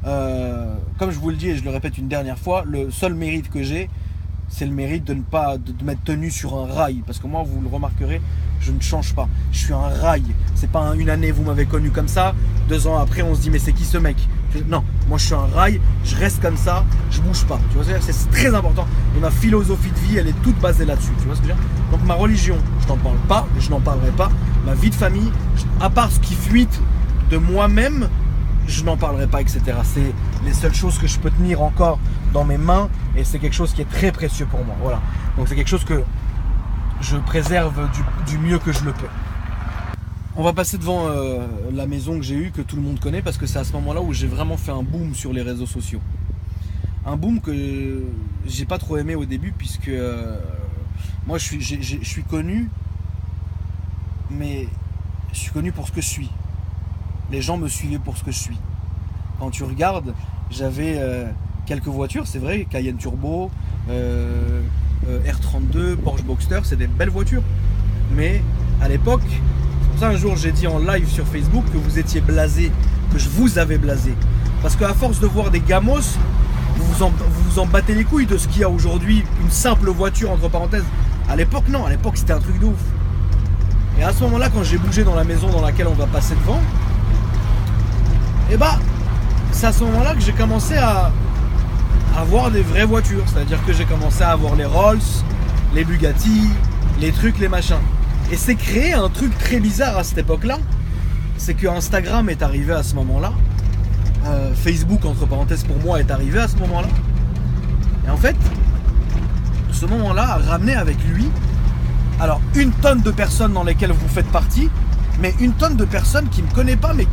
Comme je vous le dis et je le répète une dernière fois, le seul mérite que j'ai, c'est le mérite de ne pas de m'être tenu sur un rail, parce que moi vous le remarquerez, je ne change pas, je suis un rail. C'est pas une année vous m'avez connu comme ça, 2 ans après on se dit mais c'est qui ce mec? Non, moi je suis un rail, je reste comme ça, je bouge pas, tu vois, c'est très important. Et ma philosophie de vie, elle est toute basée là-dessus. Tu vois ce que je veux dire? Donc ma religion, je n'en parle pas, je n'en parlerai pas. Ma vie de famille, à part ce qui fuite de moi-même, je n'en parlerai pas, etc. C'est les seules choses que je peux tenir encore dans mes mains et c'est quelque chose qui est très précieux pour moi. Voilà. Donc c'est quelque chose que je préserve du mieux que je le peux. On va passer devant la maison que j'ai eue, que tout le monde connaît, parce que c'est à ce moment-là où j'ai vraiment fait un boom sur les réseaux sociaux. Un boom que j'ai pas trop aimé au début, puisque moi je suis connu, mais je suis connu pour ce que je suis. Les gens me suivaient pour ce que je suis. Quand tu regardes, j'avais quelques voitures, c'est vrai, Cayenne Turbo, R32, Porsche Boxster, c'est des belles voitures. Mais à l'époque, c'est pour ça un jour j'ai dit en live sur Facebook que vous étiez blasé, que je vous avais blasé. Parce qu'à force de voir des gamos, vous vous en battez les couilles de ce qu'il y a aujourd'hui, une simple voiture entre parenthèses. À l'époque, non, à l'époque c'était un truc de ouf. Et à ce moment-là, quand j'ai bougé dans la maison dans laquelle on va passer devant, et bah, c'est à ce moment-là que j'ai commencé à avoir des vraies voitures. C'est-à-dire que j'ai commencé à avoir les Rolls, les Bugatti, les trucs, les machins. Et c'est créé un truc très bizarre à cette époque-là. C'est que Instagram est arrivé à ce moment-là. Facebook, entre parenthèses, pour moi, est arrivé à ce moment-là. Et en fait, ce moment-là a ramené avec lui, alors, une tonne de personnes dans lesquelles vous faites partie, mais une tonne de personnes qui ne me connaissent pas, mais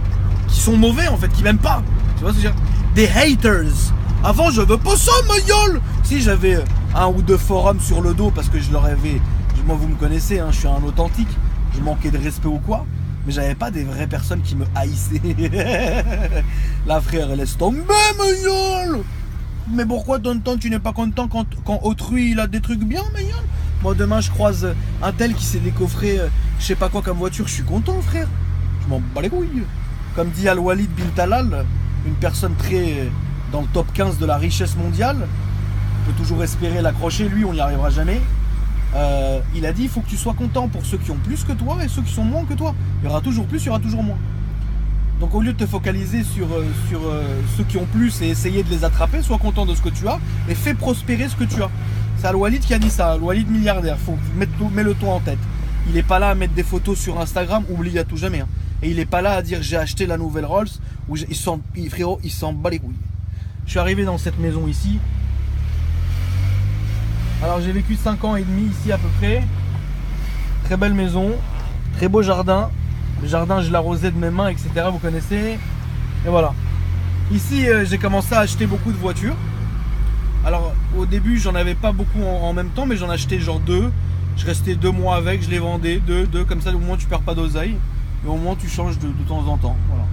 qui sont mauvais en fait, qui m'aiment pas. Tu vois ce que je veux dire? Des haters. Avant, je veux pas ça, ma gueule. Si j'avais un ou deux forums sur le dos parce que je leur avais. Moi, vous me connaissez, hein, je suis un authentique. Je manquais de respect ou quoi. Mais j'avais pas des vraies personnes qui me haïssaient. La frère, laisse tomber, ma gueule. Mais pourquoi tonton, tu n'es pas content quand autrui il a des trucs bien, ma gueule? Moi, demain, je croise un tel qui s'est décoffré je sais pas quoi comme voiture. Je suis content, frère. Je m'en bats les couilles. Comme dit Al-Walid bin Talal, une personne très dans le top 15 de la richesse mondiale, on peut toujours espérer l'accrocher, lui on n'y arrivera jamais. Il a dit il faut que tu sois content pour ceux qui ont plus que toi et ceux qui sont moins que toi. Il y aura toujours plus, il y aura toujours moins. Donc au lieu de te focaliser sur ceux qui ont plus et essayer de les attraper, sois content de ce que tu as et fais prospérer ce que tu as. C'est Al-Walid qui a dit ça, Al-Walid milliardaire, mets-le-toi en tête. Il n'est pas là à mettre des photos sur Instagram, oublie à tout jamais. Hein. Et il n'est pas là à dire j'ai acheté la nouvelle Rolls, où frérot, il s'en bat les couilles. Je suis arrivé dans cette maison ici. Alors j'ai vécu 5 ans et demi ici à peu près. Très belle maison, très beau jardin. Le jardin, je l'arrosais de mes mains, etc. Vous connaissez. Et voilà. Ici, j'ai commencé à acheter beaucoup de voitures. Alors au début, j'en avais pas beaucoup en même temps, mais j'en achetais genre 2. Je restais 2 mois avec, je les vendais, 2, comme ça au moins tu perds pas d'oseille. Et au moins tu changes de temps en temps. Voilà.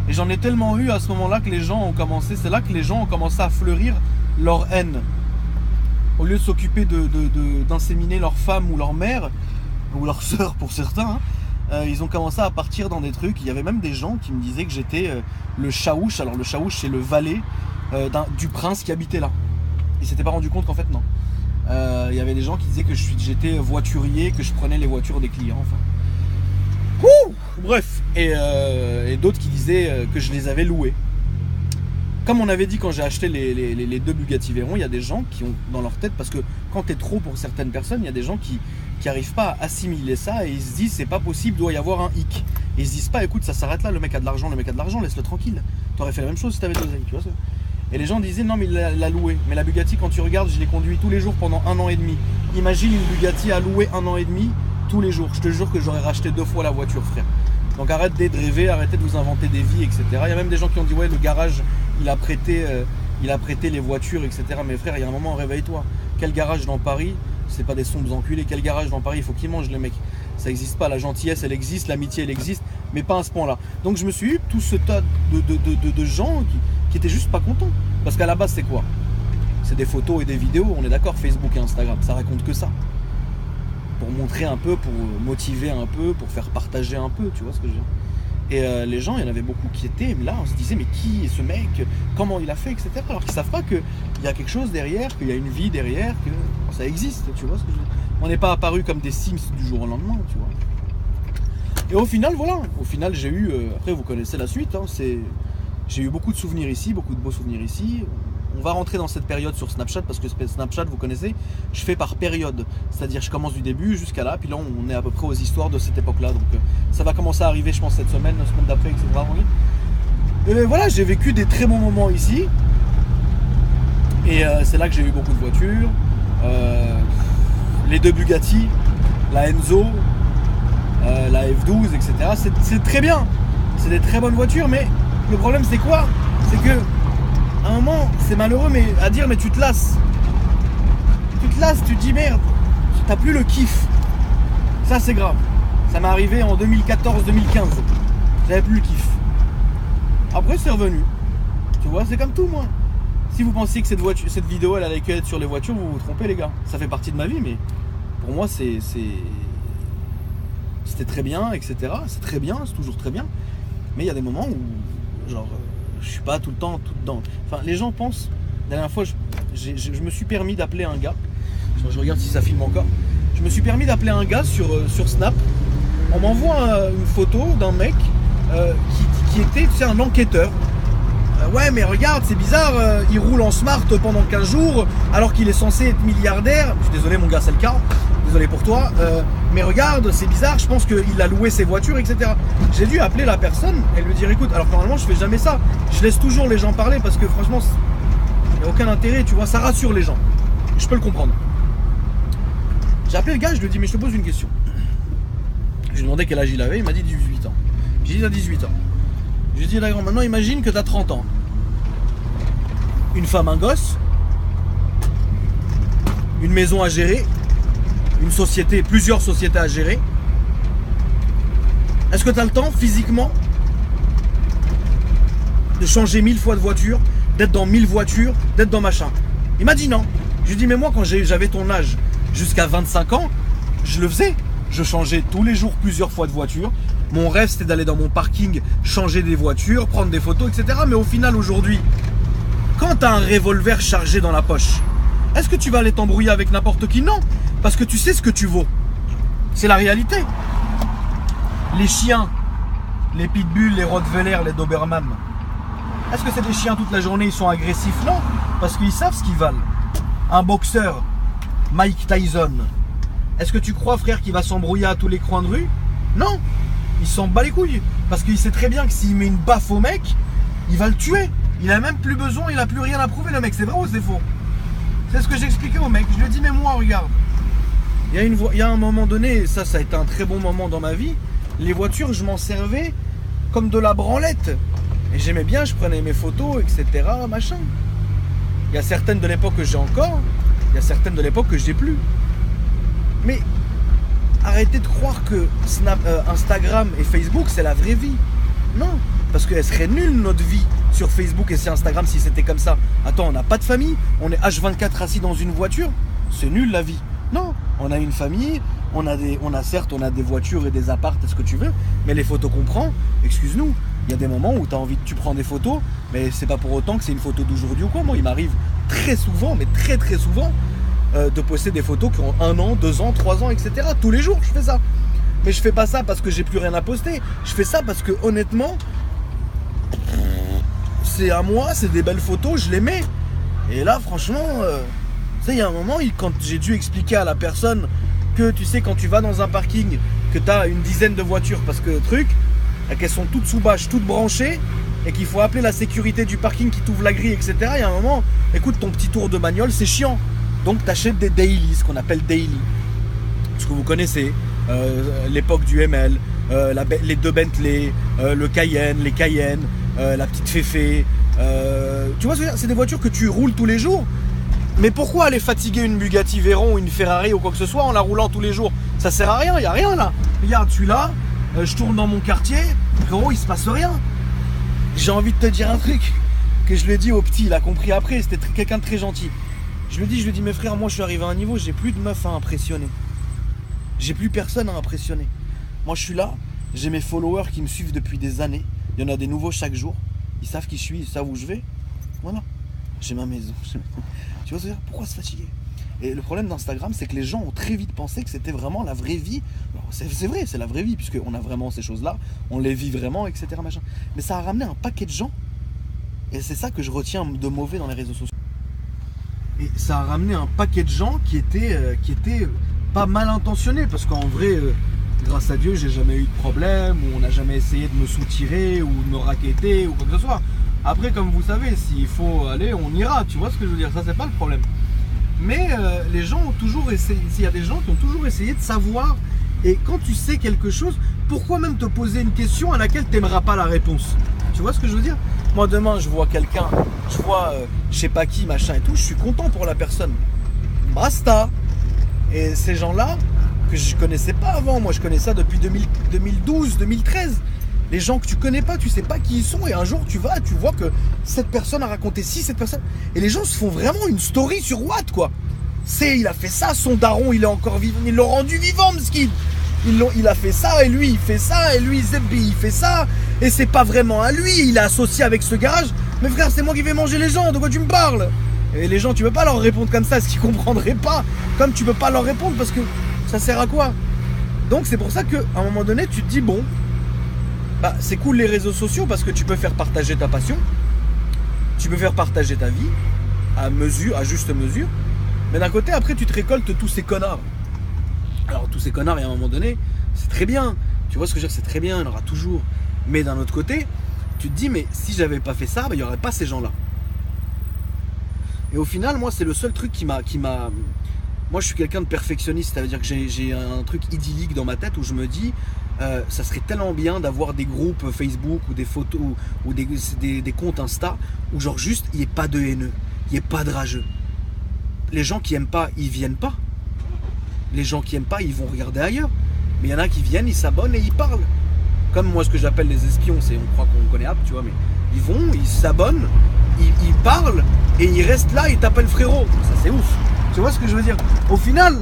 Et j'en ai tellement eu à ce moment-là que les gens ont commencé, c'est là que les gens ont commencé à fleurir leur haine. Au lieu de s'occuper d'inséminer leur femme ou leur mère, ou leur sœur pour certains, ils ont commencé à partir dans des trucs. Il y avait même des gens qui me disaient que j'étais le chaouche. Alors le chaouche c'est le valet du prince qui habitait là. Ils s'étaient pas rendu compte qu'en fait non. Il y avait des gens qui disaient que j'étais voiturier, que je prenais les voitures des clients. Enfin. Bref, et d'autres qui disaient que je les avais loués. Comme on avait dit quand j'ai acheté les 2 Bugatti Veyron, il y a des gens qui ont dans leur tête, parce que quand t'es trop pour certaines personnes, il y a des gens qui n'arrivent pas à assimiler ça et ils se disent c'est pas possible, doit y avoir un hic. Et ils se disent pas écoute ça s'arrête là, le mec a de l'argent, laisse-le tranquille. T'aurais fait la même chose si t'avais de l'oseille, tu vois ça. Et les gens disaient non mais il l'a loué. Mais la Bugatti quand tu regardes, je l'ai conduit tous les jours pendant 1 an et demi. Imagine une Bugatti à louer 1 an et demi tous les jours. Je te jure que j'aurais racheté 2 fois la voiture, frère. Donc arrêtez de rêver, arrêtez de vous inventer des vies, etc. Il y a même des gens qui ont dit ouais le garage il a prêté les voitures, etc. Mais frère, il y a un moment, réveille-toi. Quel garage dans Paris? C'est pas des sombres enculés. Quel garage dans Paris? Il faut qu'ils mangent les mecs. Ça n'existe pas. La gentillesse elle existe, l'amitié elle existe, mais pas à ce point-là. Donc je me suis eu tout ce tas de gens qui étaient juste pas contents. Parce qu'à la base c'est quoi? C'est des photos et des vidéos, on est d'accord, Facebook et Instagram, ça raconte que ça. Pour montrer un peu, pour motiver un peu, pour faire partager un peu, tu vois ce que je veux dire. Et les gens, il y en avait beaucoup qui étaient là, on se disait mais qui est ce mec, comment il a fait, etc. Alors qu'ils savent pas qu'il y a quelque chose derrière, qu'il y a une vie derrière, que ça existe, tu vois ce que je veux dire. On n'est pas apparu comme des Sims du jour au lendemain, tu vois. Et au final, voilà, j'ai eu, après vous connaissez la suite, hein, j'ai eu beaucoup de souvenirs ici, beaucoup de beaux souvenirs ici. on va rentrer dans cette période sur Snapchat, parce que Snapchat, vous connaissez, je fais par période. C'est-à-dire, je commence du début jusqu'à là, puis là, on est à peu près aux histoires de cette époque-là. Donc, ça va commencer à arriver, je pense, cette semaine, la semaine d'après, etc. Et voilà, j'ai vécu des très bons moments ici. Et c'est là que j'ai eu beaucoup de voitures. Les deux Bugatti, la Enzo, la F12, etc. C'est très bien. C'est des très bonnes voitures, mais le problème, c'est quoi? C'est que à un moment, c'est malheureux mais à dire, mais tu te lasses. Tu te lasses, tu te dis merde, t'as plus le kiff. Ça c'est grave. Ça m'est arrivé en 2014-2015. J'avais plus le kiff. Après c'est revenu. Tu vois, c'est comme tout moi. Si vous pensiez que cette vidéo elle allait que être sur les voitures, vous vous trompez les gars. Ça fait partie de ma vie, mais pour moi c'était très bien, etc. C'est très bien, c'est toujours très bien. Mais il y a des moments où genre je suis pas tout le temps tout dedans. Enfin, les gens pensent. La dernière fois, je me suis permis d'appeler un gars. Je regarde si ça filme encore. Je me suis permis d'appeler un gars sur Snap. On m'envoie une photo d'un mec qui était, tu sais, un enquêteur. Ouais, mais regarde, c'est bizarre. Il roule en smart pendant 15 jours alors qu'il est censé être milliardaire. Je suis désolé, mon gars, c'est le cas. Désolé pour toi. Mais regarde, c'est bizarre. Je pense qu'il a loué ses voitures, etc. J'ai dû appeler la personne et lui dire écoute, alors normalement, je fais jamais ça. Je laisse toujours les gens parler parce que franchement, il n'y a aucun intérêt, tu vois. Ça rassure les gens. Je peux le comprendre. J'ai appelé le gars, je lui ai dit mais je te pose une question. Je lui ai demandé quel âge il avait, il m'a dit 18 ans. J'ai dit t'as 18 ans. Je lui ai dit d'accord, maintenant imagine que t'as 30 ans. Une femme, un gosse, une maison à gérer, une société, plusieurs sociétés à gérer. Est-ce que t'as le temps physiquement de changer 1000 fois de voiture, d'être dans 1000 voitures, d'être dans machin? Il m'a dit non. Je lui ai dit mais moi quand j'avais ton âge, jusqu'à 25 ans, je le faisais. Je changeais tous les jours plusieurs fois de voiture. Mon rêve, c'était d'aller dans mon parking, changer des voitures, prendre des photos, etc. Mais au final, aujourd'hui, quand tu as un revolver chargé dans la poche, est-ce que tu vas aller t'embrouiller avec n'importe qui? Non, parce que tu sais ce que tu vaux. C'est la réalité. Les chiens, les pitbulls, les rottweilers, les doberman, est-ce que c'est des chiens toute la journée, ils sont agressifs? Non, parce qu'ils savent ce qu'ils valent. Un boxeur, Mike Tyson, est-ce que tu crois, frère, qu'il va s'embrouiller à tous les coins de rue? Non, il s'en bat les couilles. Parce qu'il sait très bien que s'il met une baffe au mec, il va le tuer. Il a même plus besoin, il a plus rien à prouver, le mec. C'est vrai ou c'est faux? C'est ce que j'expliquais au mec. Je lui ai dit, mais moi, regarde. Il y a un moment donné, ça a été un très bon moment dans ma vie. Les voitures, je m'en servais comme de la branlette. Et j'aimais bien, je prenais mes photos, etc. Machin. Il y a certaines de l'époque que j'ai encore, il y a certaines de l'époque que j'ai plus. Mais arrêtez de croire que Instagram et Facebook c'est la vraie vie. Non, parce qu'elle serait nulle notre vie sur Facebook et sur Instagram si c'était comme ça. Attends, on n'a pas de famille, on est H24 assis dans une voiture, c'est nul la vie. Non, on a une famille, on a des voitures et des apparts, ce que tu veux, mais les photos qu'on prend, excuse-nous, il y a des moments où tu prends des photos, mais c'est pas pour autant que c'est une photo d'aujourd'hui ou quoi. Moi, il m'arrive très souvent, mais très très souvent, de poster des photos qui ont 1 an, 2 ans, 3 ans, etc. Tous les jours, je fais ça. Mais je fais pas ça parce que j'ai plus rien à poster. Je fais ça parce que honnêtement, c'est à moi, c'est des belles photos, je les mets. Et là, franchement, tu sais, il y a un moment, quand j'ai dû expliquer à la personne que, tu sais, quand tu vas dans un parking, que tu as une dizaine de voitures, parce que qu'elles sont toutes sous bâche, toutes branchées, et qu'il faut appeler la sécurité du parking qui t'ouvre la grille, etc. Il y a un moment, écoute, ton petit tour de bagnole, c'est chiant. Donc tu achètes des daily, ce qu'on appelle daily. Ce que vous connaissez, l'époque du ML, les deux Bentley, le Cayenne, les Cayenne, la petite Féfé. Tu vois, c'est des voitures que tu roules tous les jours. Mais pourquoi aller fatiguer une Bugatti Veyron ou une Ferrari ou quoi que ce soit en la roulant tous les jours? Ça sert à rien, il n'y a rien là. Regarde, celui-là, je tourne dans mon quartier, gros, il se passe rien. J'ai envie de te dire un truc que je lui ai dit au petit, il a compris après, c'était quelqu'un de très gentil. Je lui ai dit, mes frères, moi je suis arrivé à un niveau, j'ai plus de meufs à impressionner. J'ai plus personne à impressionner. Moi je suis là, j'ai mes followers qui me suivent depuis des années. Il y en a des nouveaux chaque jour. Ils savent qui je suis, ils savent où je vais. Voilà. J'ai ma maison. Tu vois ce que je veux dire? Pourquoi se fatiguer? Et le problème d'Instagram, c'est que les gens ont très vite pensé que c'était vraiment la vraie vie. C'est vrai, c'est la vraie vie, puisqu'on a vraiment ces choses-là, on les vit vraiment, etc. Machin. Mais ça a ramené un paquet de gens. Et c'est ça que je retiens de mauvais dans les réseaux sociaux. Et ça a ramené un paquet de gens qui étaient pas mal intentionnés. Parce qu'en vrai, grâce à Dieu, j'ai jamais eu de problème, ou on n'a jamais essayé de me soutirer, ou de me raqueter, ou quoi que ce soit. Après, comme vous savez, s'il faut aller, on ira, tu vois ce que je veux dire, ça c'est pas le problème. Mais les gens ont toujours essayé, s'il y a des gens qui ont toujours essayé de savoir, et quand tu sais quelque chose, pourquoi même te poser une question à laquelle tu n'aimeras pas la réponse? Tu vois ce que je veux dire? Moi demain, je vois quelqu'un, je vois je sais pas qui, machin et tout, je suis content pour la personne. Basta. Et ces gens-là, que je connaissais pas avant, moi je connais ça depuis 2012, 2013. Les gens que tu connais pas, tu sais pas qui ils sont, et un jour tu vas, tu vois que cette personne a raconté ci, cette personne. Et les gens se font vraiment une story sur Watt, quoi. Il a fait ça, son daron, il est encore vivant, ils l'ont rendu vivant, Mskid. Il a fait ça, et lui il fait ça, et lui Zebbi il fait ça, et c'est pas vraiment à lui, il est associé avec ce garage. Mais frère, c'est moi qui vais manger les gens, de quoi tu me parles? Et les gens, tu peux pas leur répondre comme ça, ce qu'ils comprendraient pas. Comme tu peux pas leur répondre, parce que ça sert à quoi? Donc c'est pour ça qu'à un moment donné, tu te dis, bon, bah, c'est cool les réseaux sociaux parce que tu peux faire partager ta passion, tu peux faire partager ta vie à mesure, à juste mesure. Mais d'un côté, après, tu te récoltes tous ces connards. Alors tous ces connards, et à un moment donné, c'est très bien. Tu vois ce que je veux dire, c'est très bien, il y en aura toujours. Mais d'un autre côté, tu te dis, mais si j'avais pas fait ça, bah, il n'y aurait pas ces gens-là. Et au final, moi, c'est le seul truc qui m'a... Moi, je suis quelqu'un de perfectionniste, ça veut dire que j'ai un truc idyllique dans ma tête où je me dis, ça serait tellement bien d'avoir des groupes Facebook ou des photos ou des comptes Insta où genre juste, il n'y ait pas de haineux, il n'y ait pas de rageux. Les gens qui n'aiment pas, ils viennent pas. Les gens qui n'aiment pas, ils vont regarder ailleurs. Mais il y en a qui viennent, ils s'abonnent et ils parlent. Comme moi, ce que j'appelle les espions, c'est on croit qu'on connaît App, tu vois, mais ils vont, ils s'abonnent, ils parlent et ils restent là, ils t'appellent frérot. Ça, c'est ouf. Tu vois ce que je veux dire? Au final,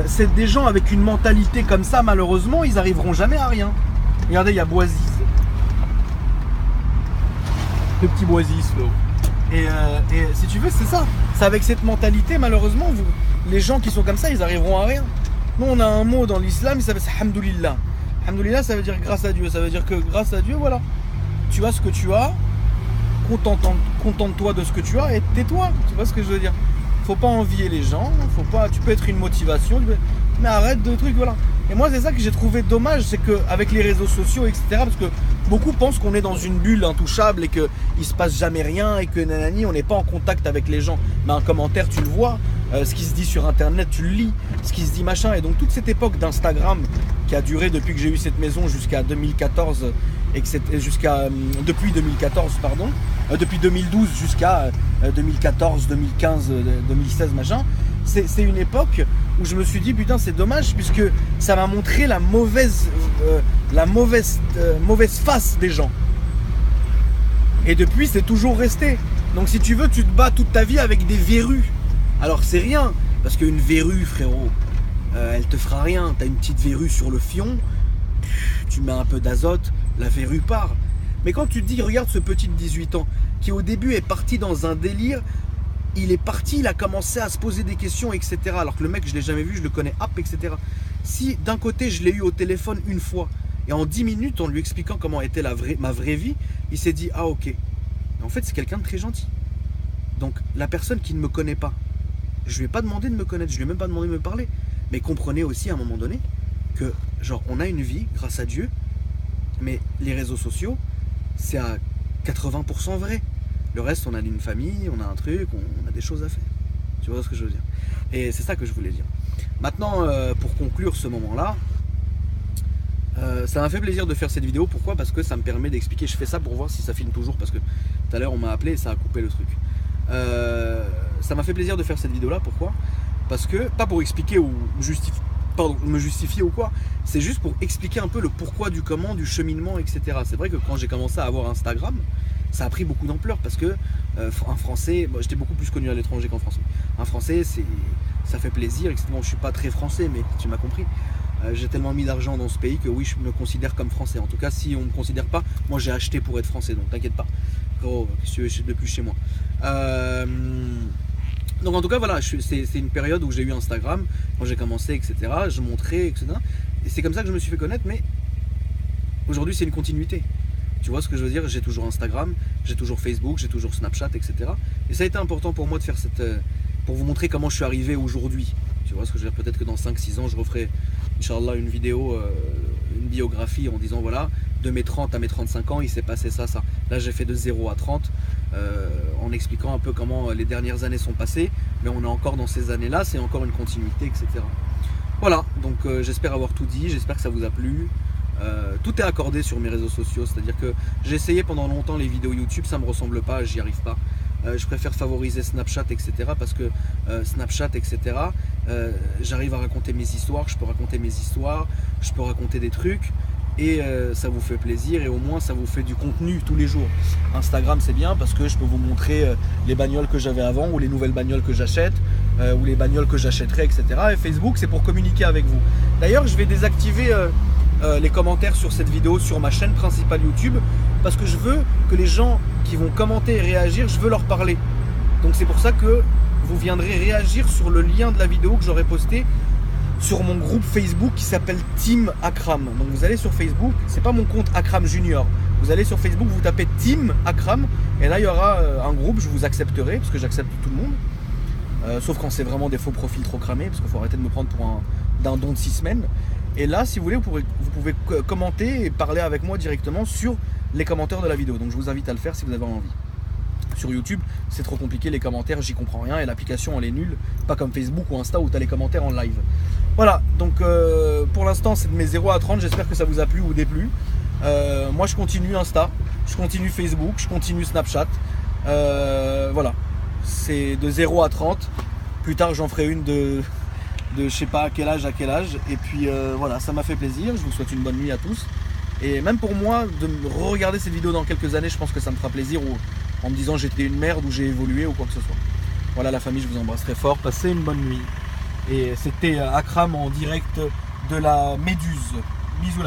c'est des gens avec une mentalité comme ça, malheureusement, ils arriveront jamais à rien. Regardez, il y a Boisis. Le petit Boisis, là. Et si tu veux, c'est ça. C'est avec cette mentalité, malheureusement, les gens qui sont comme ça, ils arriveront à rien. Nous, on a un mot dans l'islam, ça s'appelle Hamdoulillah. Hamdoulillah, ça veut dire grâce à Dieu. Ça veut dire que grâce à Dieu, voilà, tu as ce que tu as, contente-toi de ce que tu as et tais-toi. Tu vois ce que je veux dire? Faut pas envier les gens, faut pas, tu peux être une motivation, mais arrête de trucs, voilà. Et moi, c'est ça que j'ai trouvé dommage, c'est qu'avec les réseaux sociaux, etc., parce que beaucoup pensent qu'on est dans une bulle intouchable et qu'il se passe jamais rien et que nanani, on n'est pas en contact avec les gens. Mais un commentaire, tu le vois, ce qui se dit sur internet, tu le lis, ce qui se dit machin. Et donc toute cette époque d'Instagram qui a duré depuis que j'ai eu cette maison jusqu'à 2014, depuis 2014, pardon, depuis 2012 jusqu'à 2014, 2015, 2016, machin. C'est une époque où je me suis dit putain c'est dommage puisque ça m'a montré la mauvaise face des gens. Et depuis c'est toujours resté. Donc si tu veux tu te bats toute ta vie avec des verrues. Alors c'est rien parce qu'une verrue frérot, elle te fera rien. T'as une petite verrue sur le fion, tu mets un peu d'azote, la verrue part. Mais quand tu te dis regarde ce petit de 18 ans qui au début est parti dans un délire. Il est parti, il a commencé à se poser des questions, etc. Alors que le mec, je ne l'ai jamais vu, je le connais, etc. Si d'un côté, je l'ai eu au téléphone une fois, et en 10 minutes, en lui expliquant comment était ma vraie vie, il s'est dit, ah ok. Et en fait, c'est quelqu'un de très gentil. Donc, la personne qui ne me connaît pas, je ne lui ai pas demandé de me connaître, je ne lui ai même pas demandé de me parler. Mais comprenez aussi à un moment donné que, genre, on a une vie, grâce à Dieu, mais les réseaux sociaux, c'est à 80% vrai. Le reste, on a une famille, on a un truc, on a des choses à faire. Tu vois ce que je veux dire? Et c'est ça que je voulais dire. Maintenant, pour conclure ce moment-là, ça m'a fait plaisir de faire cette vidéo. Pourquoi? Parce que ça me permet d'expliquer. Je fais ça pour voir si ça filme toujours. Parce que tout à l'heure, on m'a appelé et ça a coupé le truc. Ça m'a fait plaisir de faire cette vidéo-là. Pourquoi? Parce que, pas pour expliquer ou me justifier ou quoi. C'est juste pour expliquer un peu le pourquoi du comment, du cheminement, etc. C'est vrai que quand j'ai commencé à avoir Instagram, ça a pris beaucoup d'ampleur parce que un Français, bon, j'étais beaucoup plus connu à l'étranger qu'en France. Un Français, ça fait plaisir, etc. Bon, je suis pas très français, mais tu m'as compris. J'ai tellement mis d'argent dans ce pays que oui, je me considère comme français. En tout cas, si on me considère pas, moi j'ai acheté pour être français, donc t'inquiète pas. Gros, depuis chez moi. Donc en tout cas, voilà, c'est une période où j'ai eu Instagram, quand j'ai commencé, etc. Je montrais, etc. Et c'est comme ça que je me suis fait connaître, mais aujourd'hui, c'est une continuité. Tu vois ce que je veux dire? J'ai toujours Instagram, j'ai toujours Facebook, j'ai toujours Snapchat, etc. Et ça a été important pour moi de faire pour vous montrer comment je suis arrivé aujourd'hui. Tu vois ce que je veux dire? Peut-être que dans 5-6 ans, je referai, Inch'Allah, une vidéo, une biographie en disant voilà, de mes 30 à mes 35 ans, il s'est passé ça, ça. Là, j'ai fait de 0 à 30 en expliquant un peu comment les dernières années sont passées, mais on est encore dans ces années-là, c'est encore une continuité, etc. Voilà, donc j'espère avoir tout dit, j'espère que ça vous a plu. Tout est accordé sur mes réseaux sociaux, c'est-à-dire que j'ai essayé pendant longtemps les vidéos YouTube, ça ne me ressemble pas, j'y arrive pas. Je préfère favoriser Snapchat, etc. parce que Snapchat, etc. J'arrive à raconter mes histoires, je peux raconter mes histoires, je peux raconter des trucs et ça vous fait plaisir et au moins ça vous fait du contenu tous les jours. Instagram c'est bien parce que je peux vous montrer les bagnoles que j'avais avant ou les nouvelles bagnoles que j'achète ou les bagnoles que j'achèterai, etc. Et Facebook c'est pour communiquer avec vous. D'ailleurs je vais désactiver les commentaires sur cette vidéo sur ma chaîne principale YouTube parce que je veux que les gens qui vont commenter et réagir, je veux leur parler. Donc c'est pour ça que vous viendrez réagir sur le lien de la vidéo que j'aurai posté sur mon groupe Facebook qui s'appelle Team Akram. Donc vous allez sur Facebook, c'est pas mon compte Akram Junior. Vous allez sur Facebook, vous tapez Team Akram et là il y aura un groupe, je vous accepterai parce que j'accepte tout le monde. Sauf quand c'est vraiment des faux profils trop cramés parce qu'il faut arrêter de me prendre pour un dindon de 6 semaines. Et là, si vous voulez, vous pouvez commenter et parler avec moi directement sur les commentaires de la vidéo. Donc je vous invite à le faire si vous avez envie. Sur YouTube, c'est trop compliqué, les commentaires, j'y comprends rien et l'application elle est nulle, pas comme Facebook ou Insta où tu as les commentaires en live. Voilà, donc pour l'instant c'est de mes 0 à 30, j'espère que ça vous a plu ou déplu. Moi je continue Insta, je continue Facebook, je continue Snapchat. Voilà, c'est de 0 à 30. Plus tard j'en ferai une de je sais pas à quel âge. Et puis voilà, ça m'a fait plaisir, je vous souhaite une bonne nuit à tous. Et même pour moi, de regarder cette vidéo dans quelques années, je pense que ça me fera plaisir ou en me disant j'étais une merde ou j'ai évolué ou quoi que ce soit. Voilà la famille, je vous embrasse très fort, passez une bonne nuit. Et c'était Akram en direct de la Méduse. Bisous la famille.